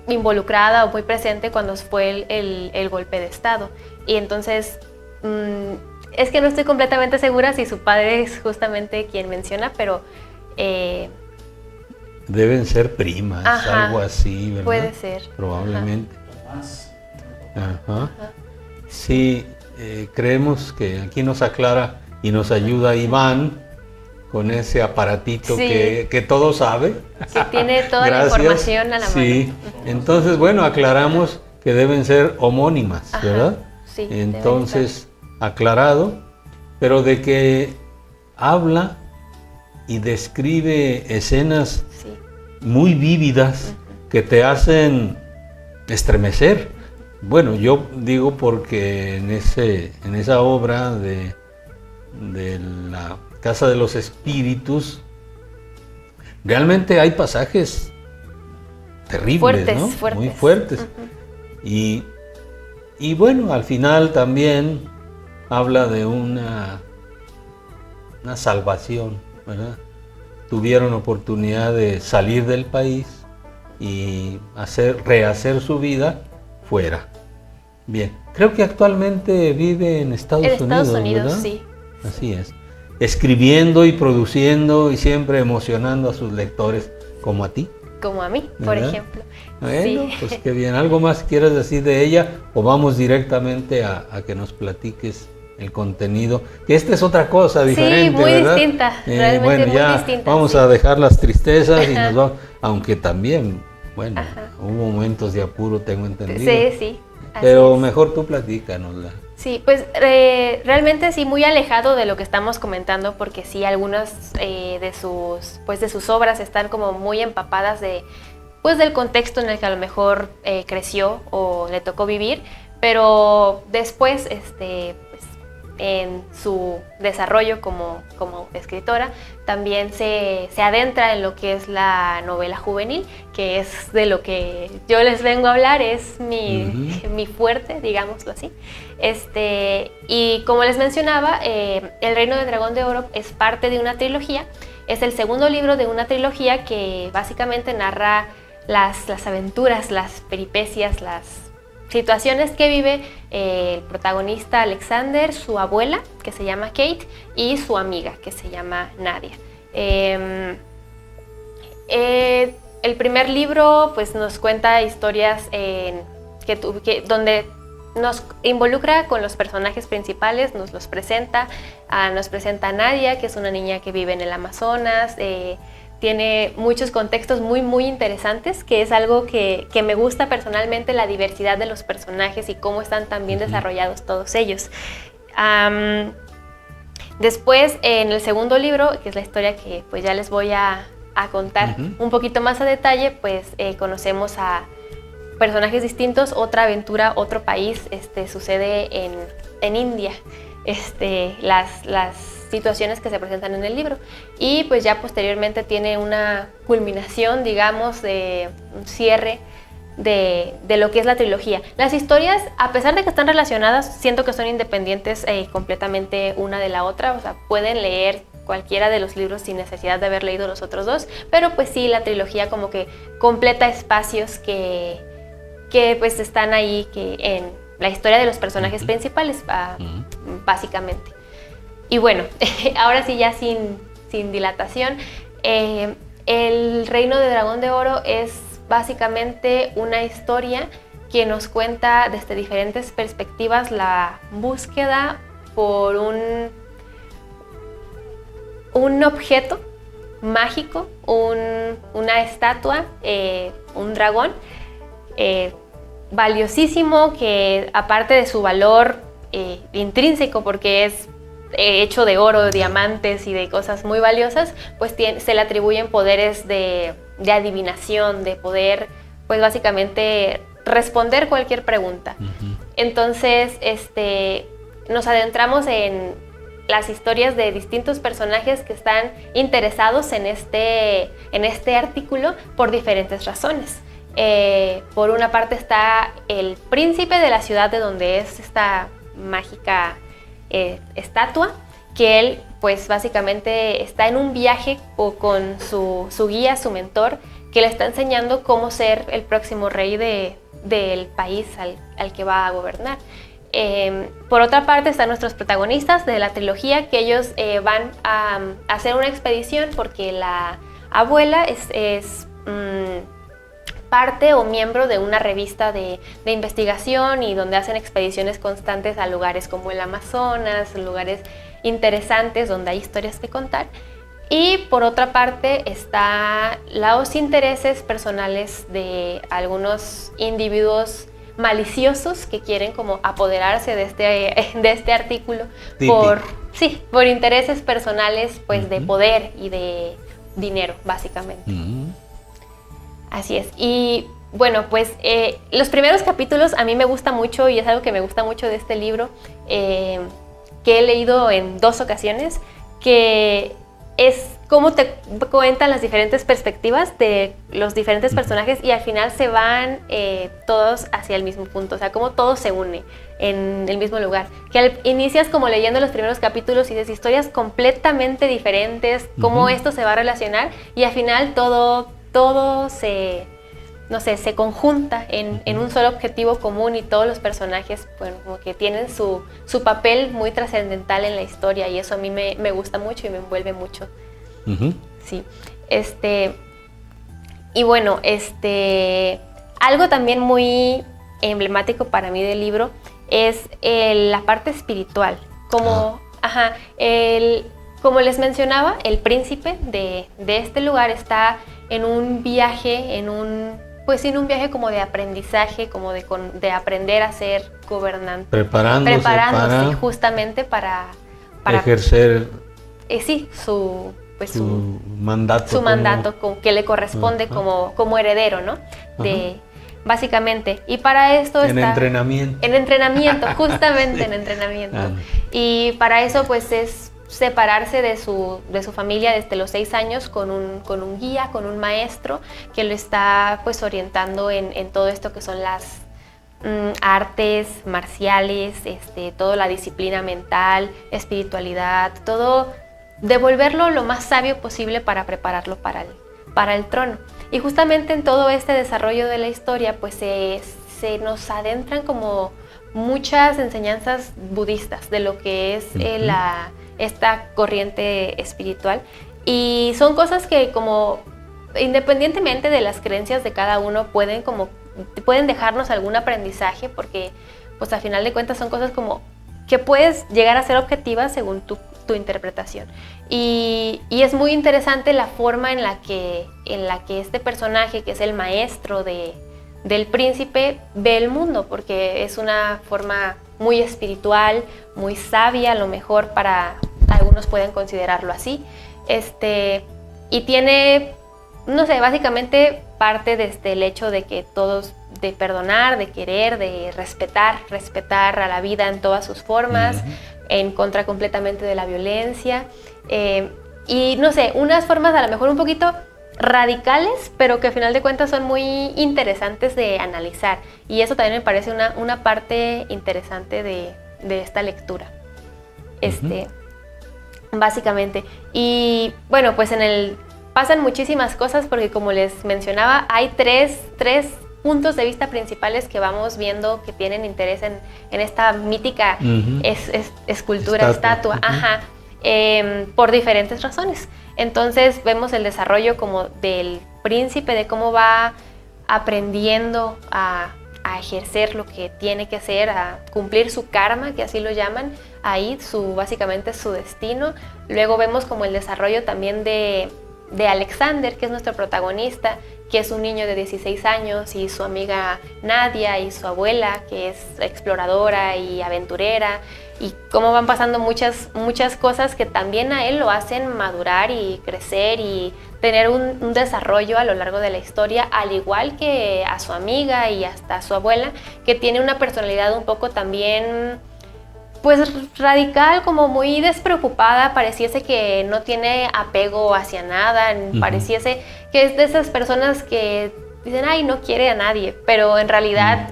involucrada o muy presente cuando fue el golpe de Estado. Y entonces, es que no estoy completamente segura si su padre es justamente quien menciona, pero... deben ser primas, algo así, ¿verdad? Puede ser. Probablemente. Ajá. Sí, creemos que aquí nos aclara y nos ayuda Iván con ese aparatito que todo sabe. Que tiene toda la información a la mano. Sí, entonces, aclaramos que deben ser homónimas, ¿verdad? Sí. Entonces, aclarado, pero de que habla y describe escenas muy vívidas que te hacen estremecer. Bueno, yo digo porque en esa obra de La Casa de los Espíritus realmente hay pasajes terribles, fuertes, ¿no? fuertes. Muy fuertes. Y al final también habla de una salvación, ¿verdad? Tuvieron oportunidad de salir del país y rehacer su vida fuera. Bien, creo que actualmente vive en Estados Unidos, ¿verdad? Sí. Así es. Escribiendo y produciendo y siempre emocionando a sus lectores, como a ti. Como a mí, ¿verdad? por ejemplo. Bueno, pues qué bien. ¿Algo más quieres decir de ella o vamos directamente a que nos platiques el contenido? Que esta es otra cosa diferente, muy ¿verdad? distinta, realmente muy distinta. Vamos a dejar las tristezas y nos vamos, aunque también, hubo momentos de apuro, tengo entendido. Sí. Pero mejor tú platícanosla. Sí, pues realmente sí, muy alejado de lo que estamos comentando, porque sí, algunas de sus obras están como muy empapadas del contexto en el que a lo mejor creció o le tocó vivir, pero después, en su desarrollo como escritora, también se adentra en lo que es la novela juvenil, que es de lo que yo les vengo a hablar, es mi fuerte, digámoslo así. Y como les mencionaba, El Reino del Dragón de Oro es parte de una trilogía, es el segundo libro de una trilogía que básicamente narra las aventuras, las peripecias, las situaciones que vive el protagonista Alexander, su abuela, que se llama Kate, y su amiga, que se llama Nadia. El primer libro pues, nos cuenta historias donde nos involucra con los personajes principales, nos los presenta. Nos presenta a Nadia, que es una niña que vive en el Amazonas. Tiene muchos contextos muy, muy interesantes, que es algo que me gusta personalmente, la diversidad de los personajes y cómo están tan bien desarrollados todos ellos. Después, en el segundo libro, que es la historia que pues ya les voy a contar un poquito más a detalle, pues conocemos a personajes distintos, otra aventura, otro país, sucede en India, las situaciones que se presentan en el libro, y pues ya posteriormente tiene una culminación, digamos, de un cierre de lo que es la trilogía. Las historias, a pesar de que están relacionadas, siento que son independientes completamente una de la otra, o sea, pueden leer cualquiera de los libros sin necesidad de haber leído los otros dos, pero pues sí, la trilogía como que completa espacios que pues están ahí que en la historia de los personajes principales, básicamente. Y bueno, ahora sí ya sin dilatación, El Reino de Dragón de Oro es básicamente una historia que nos cuenta desde diferentes perspectivas la búsqueda por un objeto mágico, una estatua, un dragón valiosísimo, que aparte de su valor intrínseco, porque es hecho de oro, diamantes y de cosas muy valiosas, pues se le atribuyen poderes de adivinación, de poder, pues básicamente responder cualquier pregunta. Entonces, nos adentramos en las historias de distintos personajes que están interesados en este artículo por diferentes razones. Por una parte está el príncipe de la ciudad de donde es esta mágica estatua, que él pues básicamente está en un viaje con su guía, su mentor, que le está enseñando cómo ser el próximo rey del país al que va a gobernar. Por otra parte están nuestros protagonistas de la trilogía, que ellos van a hacer una expedición porque la abuela es parte o miembro de una revista de investigación y donde hacen expediciones constantes a lugares como el Amazonas, lugares interesantes donde hay historias que contar. Y por otra parte está los intereses personales de algunos individuos maliciosos que quieren como apoderarse de este artículo por intereses personales, pues de poder y de dinero, básicamente. Así es. Y bueno, pues los primeros capítulos a mí me gusta mucho, y es algo que me gusta mucho de este libro, que he leído en 2 ocasiones, que es cómo te cuentan las diferentes perspectivas de los diferentes personajes y al final se van todos hacia el mismo punto, o sea, cómo todo se une en el mismo lugar. Que inicias como leyendo los primeros capítulos y dices historias completamente diferentes, cómo esto se va a relacionar, y al final todo se conjunta en un solo objetivo común, y todos los personajes, bueno, como que tienen su papel muy trascendental en la historia, y eso a mí me gusta mucho y me envuelve mucho. Sí. Y bueno, algo también muy emblemático para mí del libro es la parte espiritual. Como les mencionaba, el príncipe de este lugar está en un viaje, en un viaje como de aprendizaje, como de aprender a ser gobernante. Preparándose justamente para ejercer su mandato que le corresponde como heredero, ¿no? Básicamente. Y para esto En entrenamiento, justamente en entrenamiento. Y para eso pues es separarse de su familia desde los 6 años con un guía, con un maestro que lo está pues orientando en todo esto que son las artes marciales, toda la disciplina mental, espiritualidad, todo, devolverlo lo más sabio posible para prepararlo para el trono. Y justamente en todo este desarrollo de la historia pues se nos adentran como muchas enseñanzas budistas de lo que es esta corriente espiritual, y son cosas que como independientemente de las creencias de cada uno pueden dejarnos algún aprendizaje, porque pues al final de cuentas son cosas como que puedes llegar a ser objetivas según tu interpretación, y es muy interesante la forma en la que este personaje, que es el maestro del príncipe, ve el mundo, porque es una forma muy espiritual, muy sabia, a lo mejor para algunos pueden considerarlo así, y tiene, no sé, básicamente parte desde el hecho de que todos, de perdonar, de querer, de respetar a la vida en todas sus formas, en contra completamente de la violencia, y no sé, unas formas a lo mejor un poquito radicales, pero que al final de cuentas son muy interesantes de analizar. Y eso también me parece una parte interesante de esta lectura. Básicamente. Y bueno, pues pasan muchísimas cosas porque, como les mencionaba, hay tres puntos de vista principales que vamos viendo que tienen interés en esta mítica escultura, estatua, por diferentes razones. Entonces vemos el desarrollo como del príncipe, de cómo va aprendiendo a ejercer lo que tiene que hacer, a cumplir su karma, que así lo llaman, ahí básicamente su destino. Luego vemos como el desarrollo también de Alexander, que es nuestro protagonista, que es un niño de 16 años, y su amiga Nadia y su abuela, que es exploradora y aventurera, y cómo van pasando muchas cosas que también a él lo hacen madurar y crecer y tener un desarrollo a lo largo de la historia, al igual que a su amiga y hasta a su abuela, que tiene una personalidad un poco también pues radical, como muy despreocupada, pareciese que no tiene apego hacia nada, pareciese que es de esas personas que dicen, ay, no quiere a nadie, pero en realidad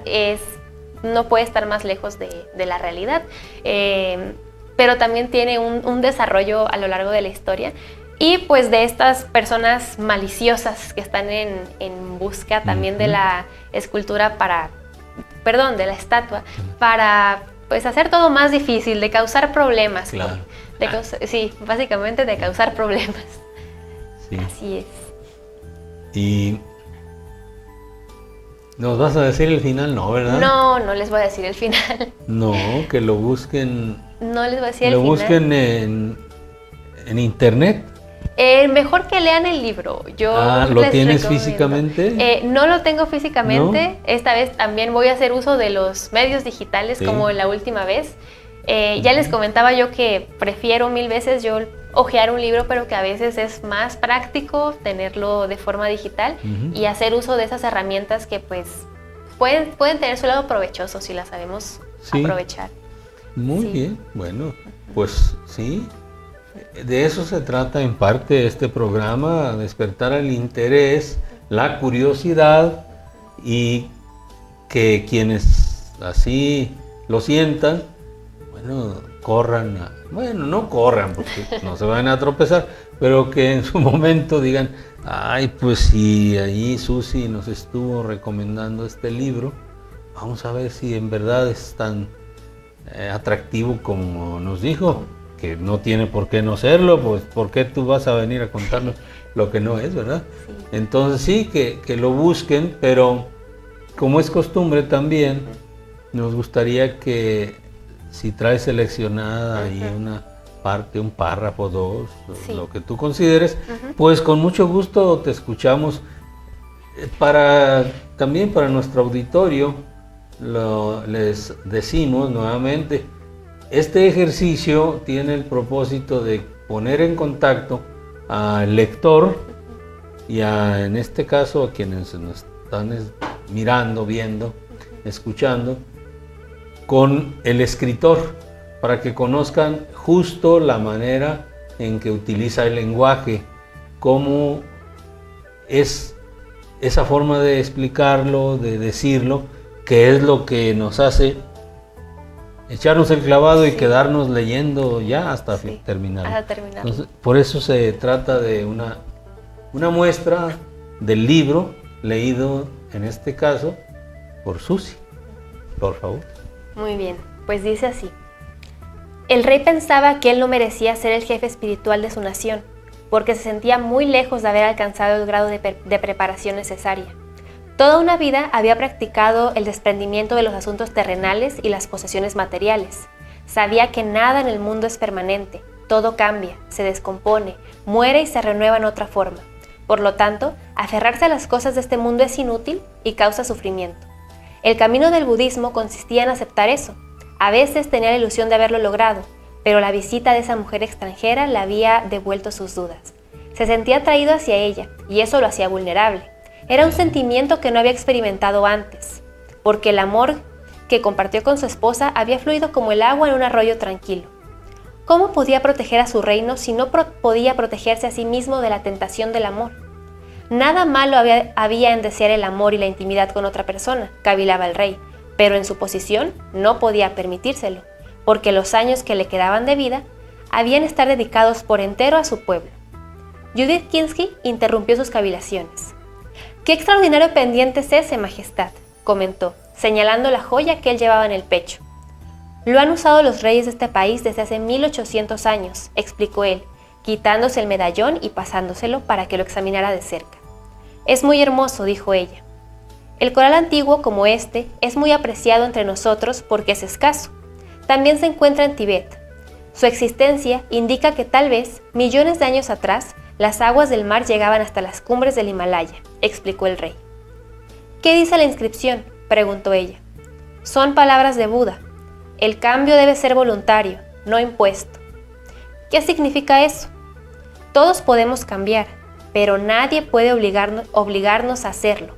no puede estar más lejos de la realidad. Pero también tiene un desarrollo a lo largo de la historia. Y pues de estas personas maliciosas que están en busca también de la escultura de la estatua, para pues hacer todo más difícil, de causar problemas. Claro. Sí, básicamente de causar problemas. Sí. Así es. Y ¿nos vas a decir el final? No, ¿verdad? No les voy a decir el final. No, que lo busquen. No les voy a decir el final. Lo busquen en internet. Mejor que lean el libro. ¿Lo tienes físicamente? No lo tengo físicamente. ¿No? Esta vez también voy a hacer uso de los medios digitales, como la última vez. Ya les comentaba yo que prefiero 1000 veces yo hojear un libro, pero que a veces es más práctico tenerlo de forma digital y hacer uso de esas herramientas que pues pueden tener su lado provechoso si las sabemos aprovechar. Muy bien, bueno, pues sí. De eso se trata en parte este programa, despertar el interés, la curiosidad, y que quienes así lo sientan, bueno, no corran porque no se van a tropezar, pero que en su momento digan, ay, pues si allí Susi nos estuvo recomendando este libro, vamos a ver si en verdad es tan atractivo como nos dijo. Que no tiene por qué no serlo, pues ¿por qué tú vas a venir a contarnos lo que no es, verdad? Sí. Entonces sí, que lo busquen, pero como es costumbre también, nos gustaría que si traes seleccionada ahí una parte, un párrafo, 2, lo que tú consideres, pues con mucho gusto te escuchamos. También para nuestro auditorio, les decimos nuevamente, este ejercicio tiene el propósito de poner en contacto al lector y en este caso a quienes nos están mirando, viendo, escuchando, con el escritor, para que conozcan justo la manera en que utiliza el lenguaje, cómo es esa forma de explicarlo, de decirlo, que es lo que nos hace echarnos el clavado y quedarnos leyendo ya hasta terminar. Entonces, por eso se trata de una muestra del libro leído, en este caso, por Susi. Por favor. Muy bien, pues dice así. El rey pensaba que él no merecía ser el jefe espiritual de su nación, porque se sentía muy lejos de haber alcanzado el grado de preparación necesaria. Toda una vida había practicado el desprendimiento de los asuntos terrenales y las posesiones materiales. Sabía que nada en el mundo es permanente, todo cambia, se descompone, muere y se renueva en otra forma. Por lo tanto, aferrarse a las cosas de este mundo es inútil y causa sufrimiento. El camino del budismo consistía en aceptar eso. A veces tenía la ilusión de haberlo logrado, pero la visita de esa mujer extranjera le había devuelto sus dudas. Se sentía atraído hacia ella, y eso lo hacía vulnerable. Era un sentimiento que no había experimentado antes, porque el amor que compartió con su esposa había fluido como el agua en un arroyo tranquilo. ¿Cómo podía proteger a su reino si no podía protegerse a sí mismo de la tentación del amor? Nada malo había en desear el amor y la intimidad con otra persona, cavilaba el rey, pero en su posición no podía permitírselo, porque los años que le quedaban de vida habían de estar dedicados por entero a su pueblo. Judith Kinsky interrumpió sus cavilaciones. «Qué extraordinario pendiente es ese, Majestad», comentó, señalando la joya que él llevaba en el pecho. «Lo han usado los reyes de este país desde hace 1800 años», explicó él, quitándose el medallón y pasándoselo para que lo examinara de cerca. «Es muy hermoso», dijo ella. «El coral antiguo como este es muy apreciado entre nosotros porque es escaso. También se encuentra en Tibet. Su existencia indica que tal vez, millones de años atrás, las aguas del mar llegaban hasta las cumbres del Himalaya», explicó el rey. «¿Qué dice la inscripción?», preguntó ella. «Son palabras de Buda. El cambio debe ser voluntario, no impuesto». «¿Qué significa eso?». «Todos podemos cambiar, pero nadie puede obligarnos a hacerlo.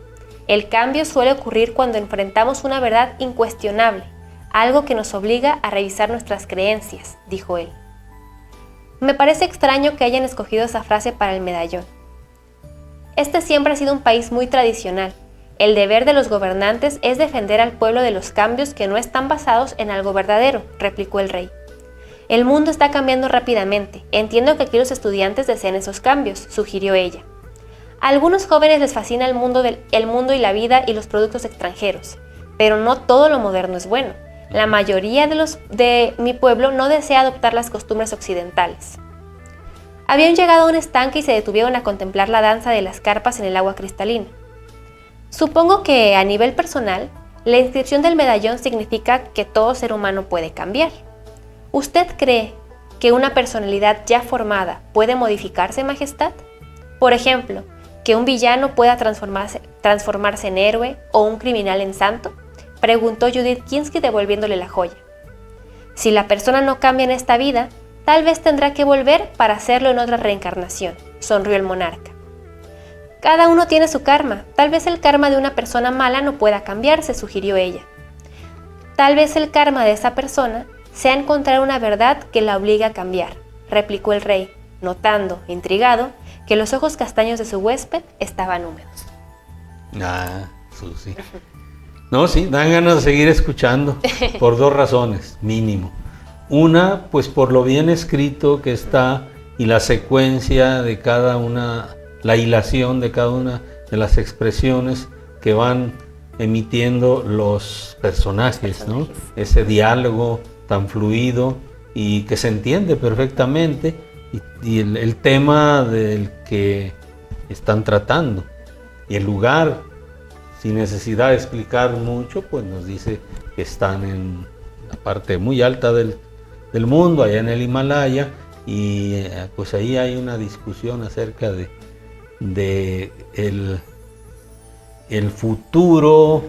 El cambio suele ocurrir cuando enfrentamos una verdad incuestionable, algo que nos obliga a revisar nuestras creencias», dijo él. «Me parece extraño que hayan escogido esa frase para el medallón. Este siempre ha sido un país muy tradicional. El deber de los gobernantes es defender al pueblo de los cambios que no están basados en algo verdadero», replicó el rey. «El mundo está cambiando rápidamente. Entiendo que aquí los estudiantes desean esos cambios», sugirió ella. «A algunos jóvenes les fascina el mundo y la vida y los productos extranjeros, pero no todo lo moderno es bueno. La mayoría de mi pueblo no desea adoptar las costumbres occidentales». Habían llegado a un estanque y se detuvieron a contemplar la danza de las carpas en el agua cristalina. «Supongo que, a nivel personal, la inscripción del medallón significa que todo ser humano puede cambiar. ¿Usted cree que una personalidad ya formada puede modificarse, Majestad? Por ejemplo, que un villano pueda transformarse en héroe o un criminal en santo», preguntó Judith Kinsky devolviéndole la joya. «Si la persona no cambia en esta vida, tal vez tendrá que volver para hacerlo en otra reencarnación», sonrió el monarca. «Cada uno tiene su karma. Tal vez el karma de una persona mala no pueda cambiarse», sugirió ella. «Tal vez el karma de esa persona sea encontrar una verdad que la obliga a cambiar», replicó el rey, notando, intrigado, que los ojos castaños de su huésped estaban húmedos. Susi. No, sí, dan ganas de seguir escuchando, por dos razones, mínimo. Una, pues por lo bien escrito que está y la secuencia de cada una, la hilación de cada una de las expresiones que van emitiendo los personajes, ¿no? Ese diálogo tan fluido y que se entiende perfectamente y el tema del que están tratando y el lugar, sin necesidad de explicar mucho, pues nos dice que están en la parte muy alta del mundo, allá en el Himalaya, y pues ahí hay una discusión acerca de el futuro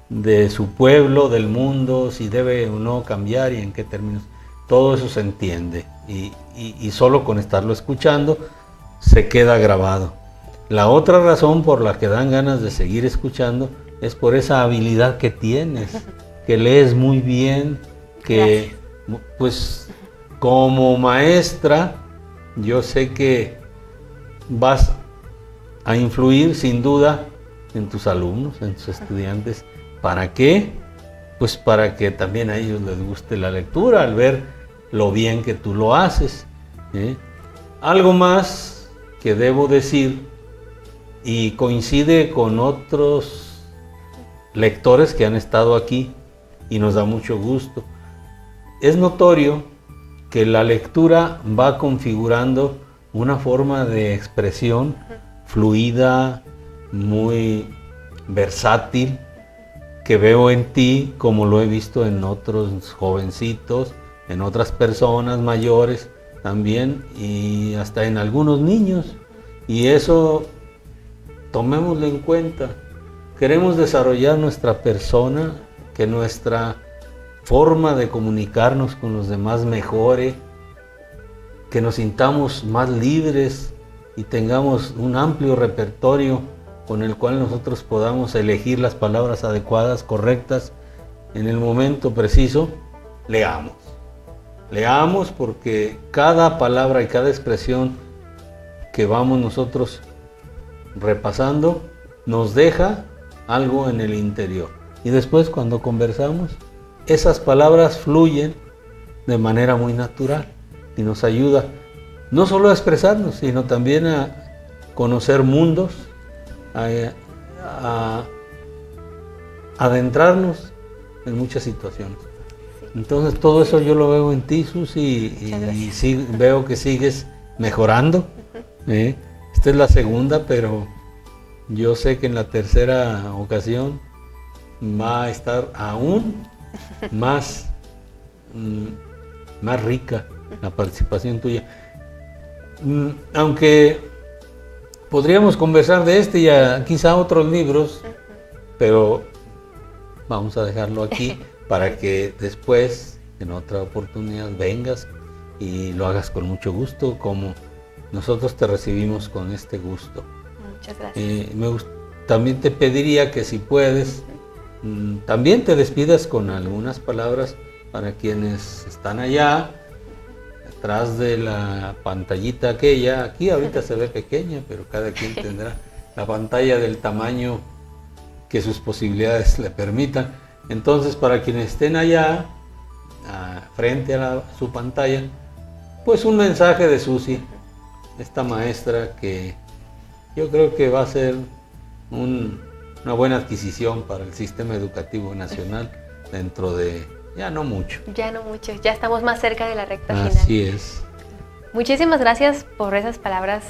de su pueblo, del mundo, si debe o no cambiar y en qué términos. Todo eso se entiende y solo con estarlo escuchando se queda grabado. La otra razón por la que dan ganas de seguir escuchando es por esa habilidad que tienes, que lees muy bien, que pues como maestra yo sé que vas a influir sin duda en tus alumnos, en tus estudiantes. ¿Para qué? Pues para que también a ellos les guste la lectura al ver lo bien que tú lo haces. Algo más que debo decir, y coincide con otros lectores que han estado aquí y nos da mucho gusto. Es notorio que la lectura va configurando una forma de expresión fluida, muy versátil, que veo en ti como lo he visto en otros jovencitos, en otras personas mayores también y hasta en algunos niños. Y eso tomémoslo en cuenta. Queremos desarrollar nuestra persona, que nuestra forma de comunicarnos con los demás mejore, que nos sintamos más libres y tengamos un amplio repertorio con el cual nosotros podamos elegir las palabras adecuadas, correctas, en el momento preciso. Leamos. Leamos porque cada palabra y cada expresión que vamos nosotros repasando, nos deja algo en el interior. Y después cuando conversamos, esas palabras fluyen de manera muy natural y nos ayuda no solo a expresarnos, sino también a conocer mundos, a adentrarnos en muchas situaciones. Entonces todo eso yo lo veo en ti, Susi, y sí, veo que sigues mejorando. Esta es la segunda, pero yo sé que en la tercera ocasión va a estar aún más rica la participación tuya. Aunque podríamos conversar de este y quizá otros libros, pero vamos a dejarlo aquí para que después, en otra oportunidad, vengas y lo hagas con mucho gusto, como nosotros te recibimos con este gusto. Muchas gracias. También te pediría que si puedes, también te despidas con algunas palabras para quienes están allá, atrás de la pantallita aquella. Aquí ahorita se ve pequeña, pero cada quien tendrá la pantalla del tamaño que sus posibilidades le permitan. Entonces, para quienes estén allá, frente a su pantalla, pues un mensaje de Susi, esta maestra que yo creo que va a ser una buena adquisición para el sistema educativo nacional dentro de ya no mucho. Ya no mucho, ya estamos más cerca de la recta final. Así es. Muchísimas gracias por esas palabras,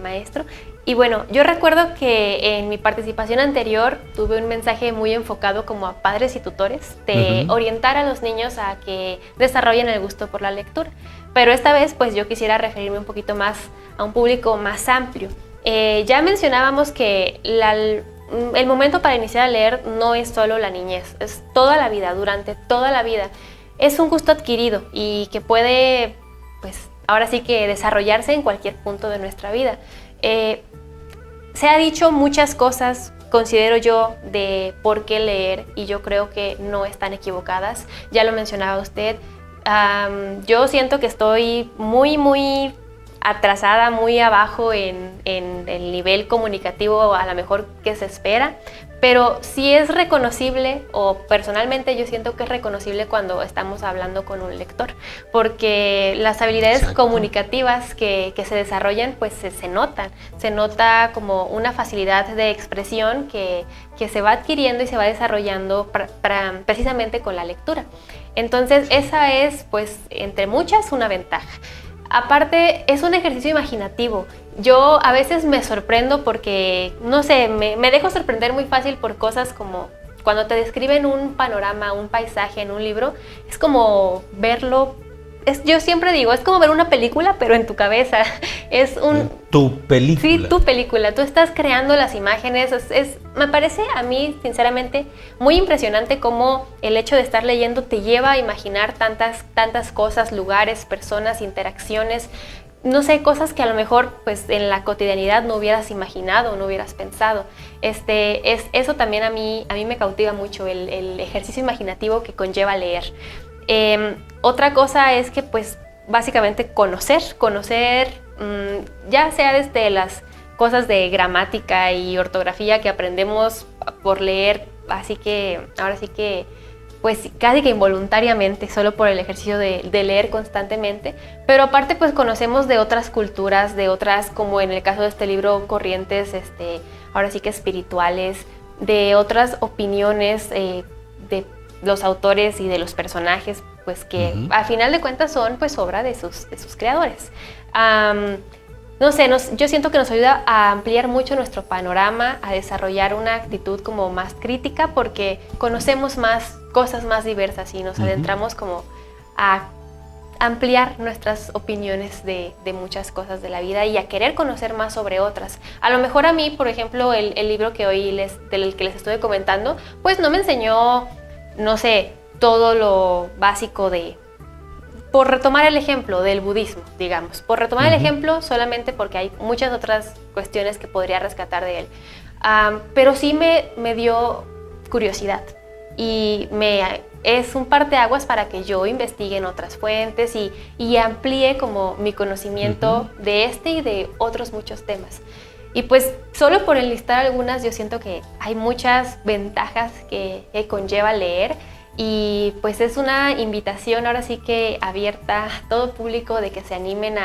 maestro. Y bueno, yo recuerdo que en mi participación anterior tuve un mensaje muy enfocado como a padres y tutores de orientar a los niños a que desarrollen el gusto por la lectura. Pero esta vez pues yo quisiera referirme un poquito más a un público más amplio. Ya mencionábamos que el momento para iniciar a leer no es solo la niñez, es toda la vida, durante toda la vida. Es un gusto adquirido y que puede, pues ahora sí que desarrollarse en cualquier punto de nuestra vida. Se ha dicho muchas cosas, considero yo, de por qué leer, y yo creo que no están equivocadas. Ya lo mencionaba usted. Yo siento que estoy muy atrasada, muy abajo en el nivel comunicativo a lo mejor que se espera, pero sí es reconocible, o personalmente yo siento que es reconocible cuando estamos hablando con un lector, porque las habilidades comunicativas que se desarrollan pues se notan, se nota como una facilidad de expresión que se va adquiriendo y se va desarrollando precisamente con la lectura. Entonces esa es pues entre muchas una ventaja. Aparte, es un ejercicio imaginativo. Yo a veces me sorprendo porque, no sé, me dejo sorprender muy fácil por cosas como cuando te describen un panorama, un paisaje en un libro, es como verlo. Yo siempre digo, es como ver una película, pero en tu cabeza. Tu película. Sí, tu película. Tú estás creando las imágenes. Me parece a mí, sinceramente, muy impresionante cómo el hecho de estar leyendo te lleva a imaginar tantas cosas, lugares, personas, interacciones. No sé, cosas que a lo mejor pues en la cotidianidad no hubieras imaginado, no hubieras pensado. Eso también a mí me cautiva mucho, el ejercicio imaginativo que conlleva leer. Otra cosa es que pues básicamente conocer, ya sea desde las cosas de gramática y ortografía que aprendemos por leer, así que ahora sí que pues casi que involuntariamente, solo por el ejercicio de leer constantemente, pero aparte pues conocemos de otras culturas, de otras, como en el caso de este libro, corrientes, ahora sí que espirituales, de otras opiniones de los autores y de los personajes, pues que a final de cuentas son pues obra de sus creadores. No sé, yo siento que nos ayuda a ampliar mucho nuestro panorama, a desarrollar una actitud como más crítica, porque conocemos más cosas más diversas y nos adentramos como a ampliar nuestras opiniones de muchas cosas de la vida y a querer conocer más sobre otras. A lo mejor a mí, por ejemplo, el libro que hoy del que les estuve comentando, pues no me enseñó, no sé, todo lo básico por retomar el ejemplo del budismo, digamos. Por retomar el ejemplo solamente porque hay muchas otras cuestiones que podría rescatar de él. Pero sí me dio curiosidad y es un parteaguas para que yo investigue en otras fuentes y amplíe como mi conocimiento de este y de otros muchos temas. Y pues solo por enlistar algunas, yo siento que hay muchas ventajas que conlleva leer, y pues es una invitación ahora sí que abierta a todo público de que se animen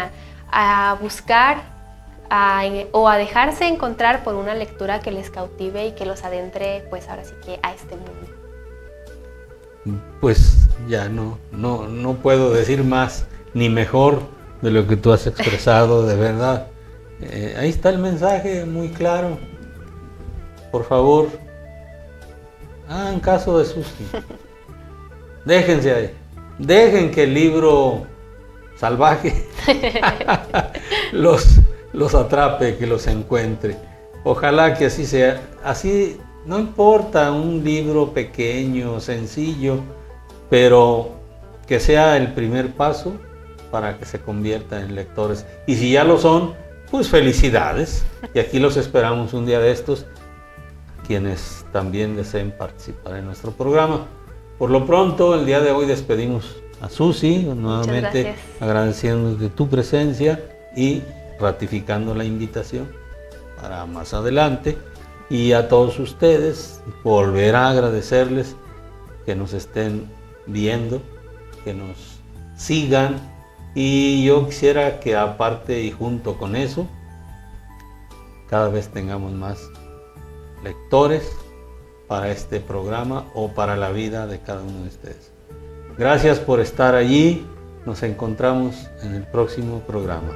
a buscar o a dejarse encontrar por una lectura que les cautive y que los adentre pues ahora sí que a este mundo. Pues ya no puedo decir más ni mejor de lo que tú has expresado, de verdad. Ahí está el mensaje muy claro. Por favor, hagan caso de Susi. Déjense ahí. Dejen que el libro salvaje los atrape, que los encuentre. Ojalá que así sea. Así, no importa, un libro pequeño, sencillo, pero que sea el primer paso para que se conviertan en lectores. Y si ya lo son, pues felicidades. Y aquí los esperamos un día de estos, quienes también deseen participar en nuestro programa. Por lo pronto, el día de hoy despedimos a Susi, nuevamente agradeciéndote tu presencia y ratificando la invitación para más adelante. Y a todos ustedes, volver a agradecerles que nos estén viendo, que nos sigan. Y yo quisiera que aparte y junto con eso, cada vez tengamos más lectores para este programa o para la vida de cada uno de ustedes. Gracias por estar allí. Nos encontramos en el próximo programa.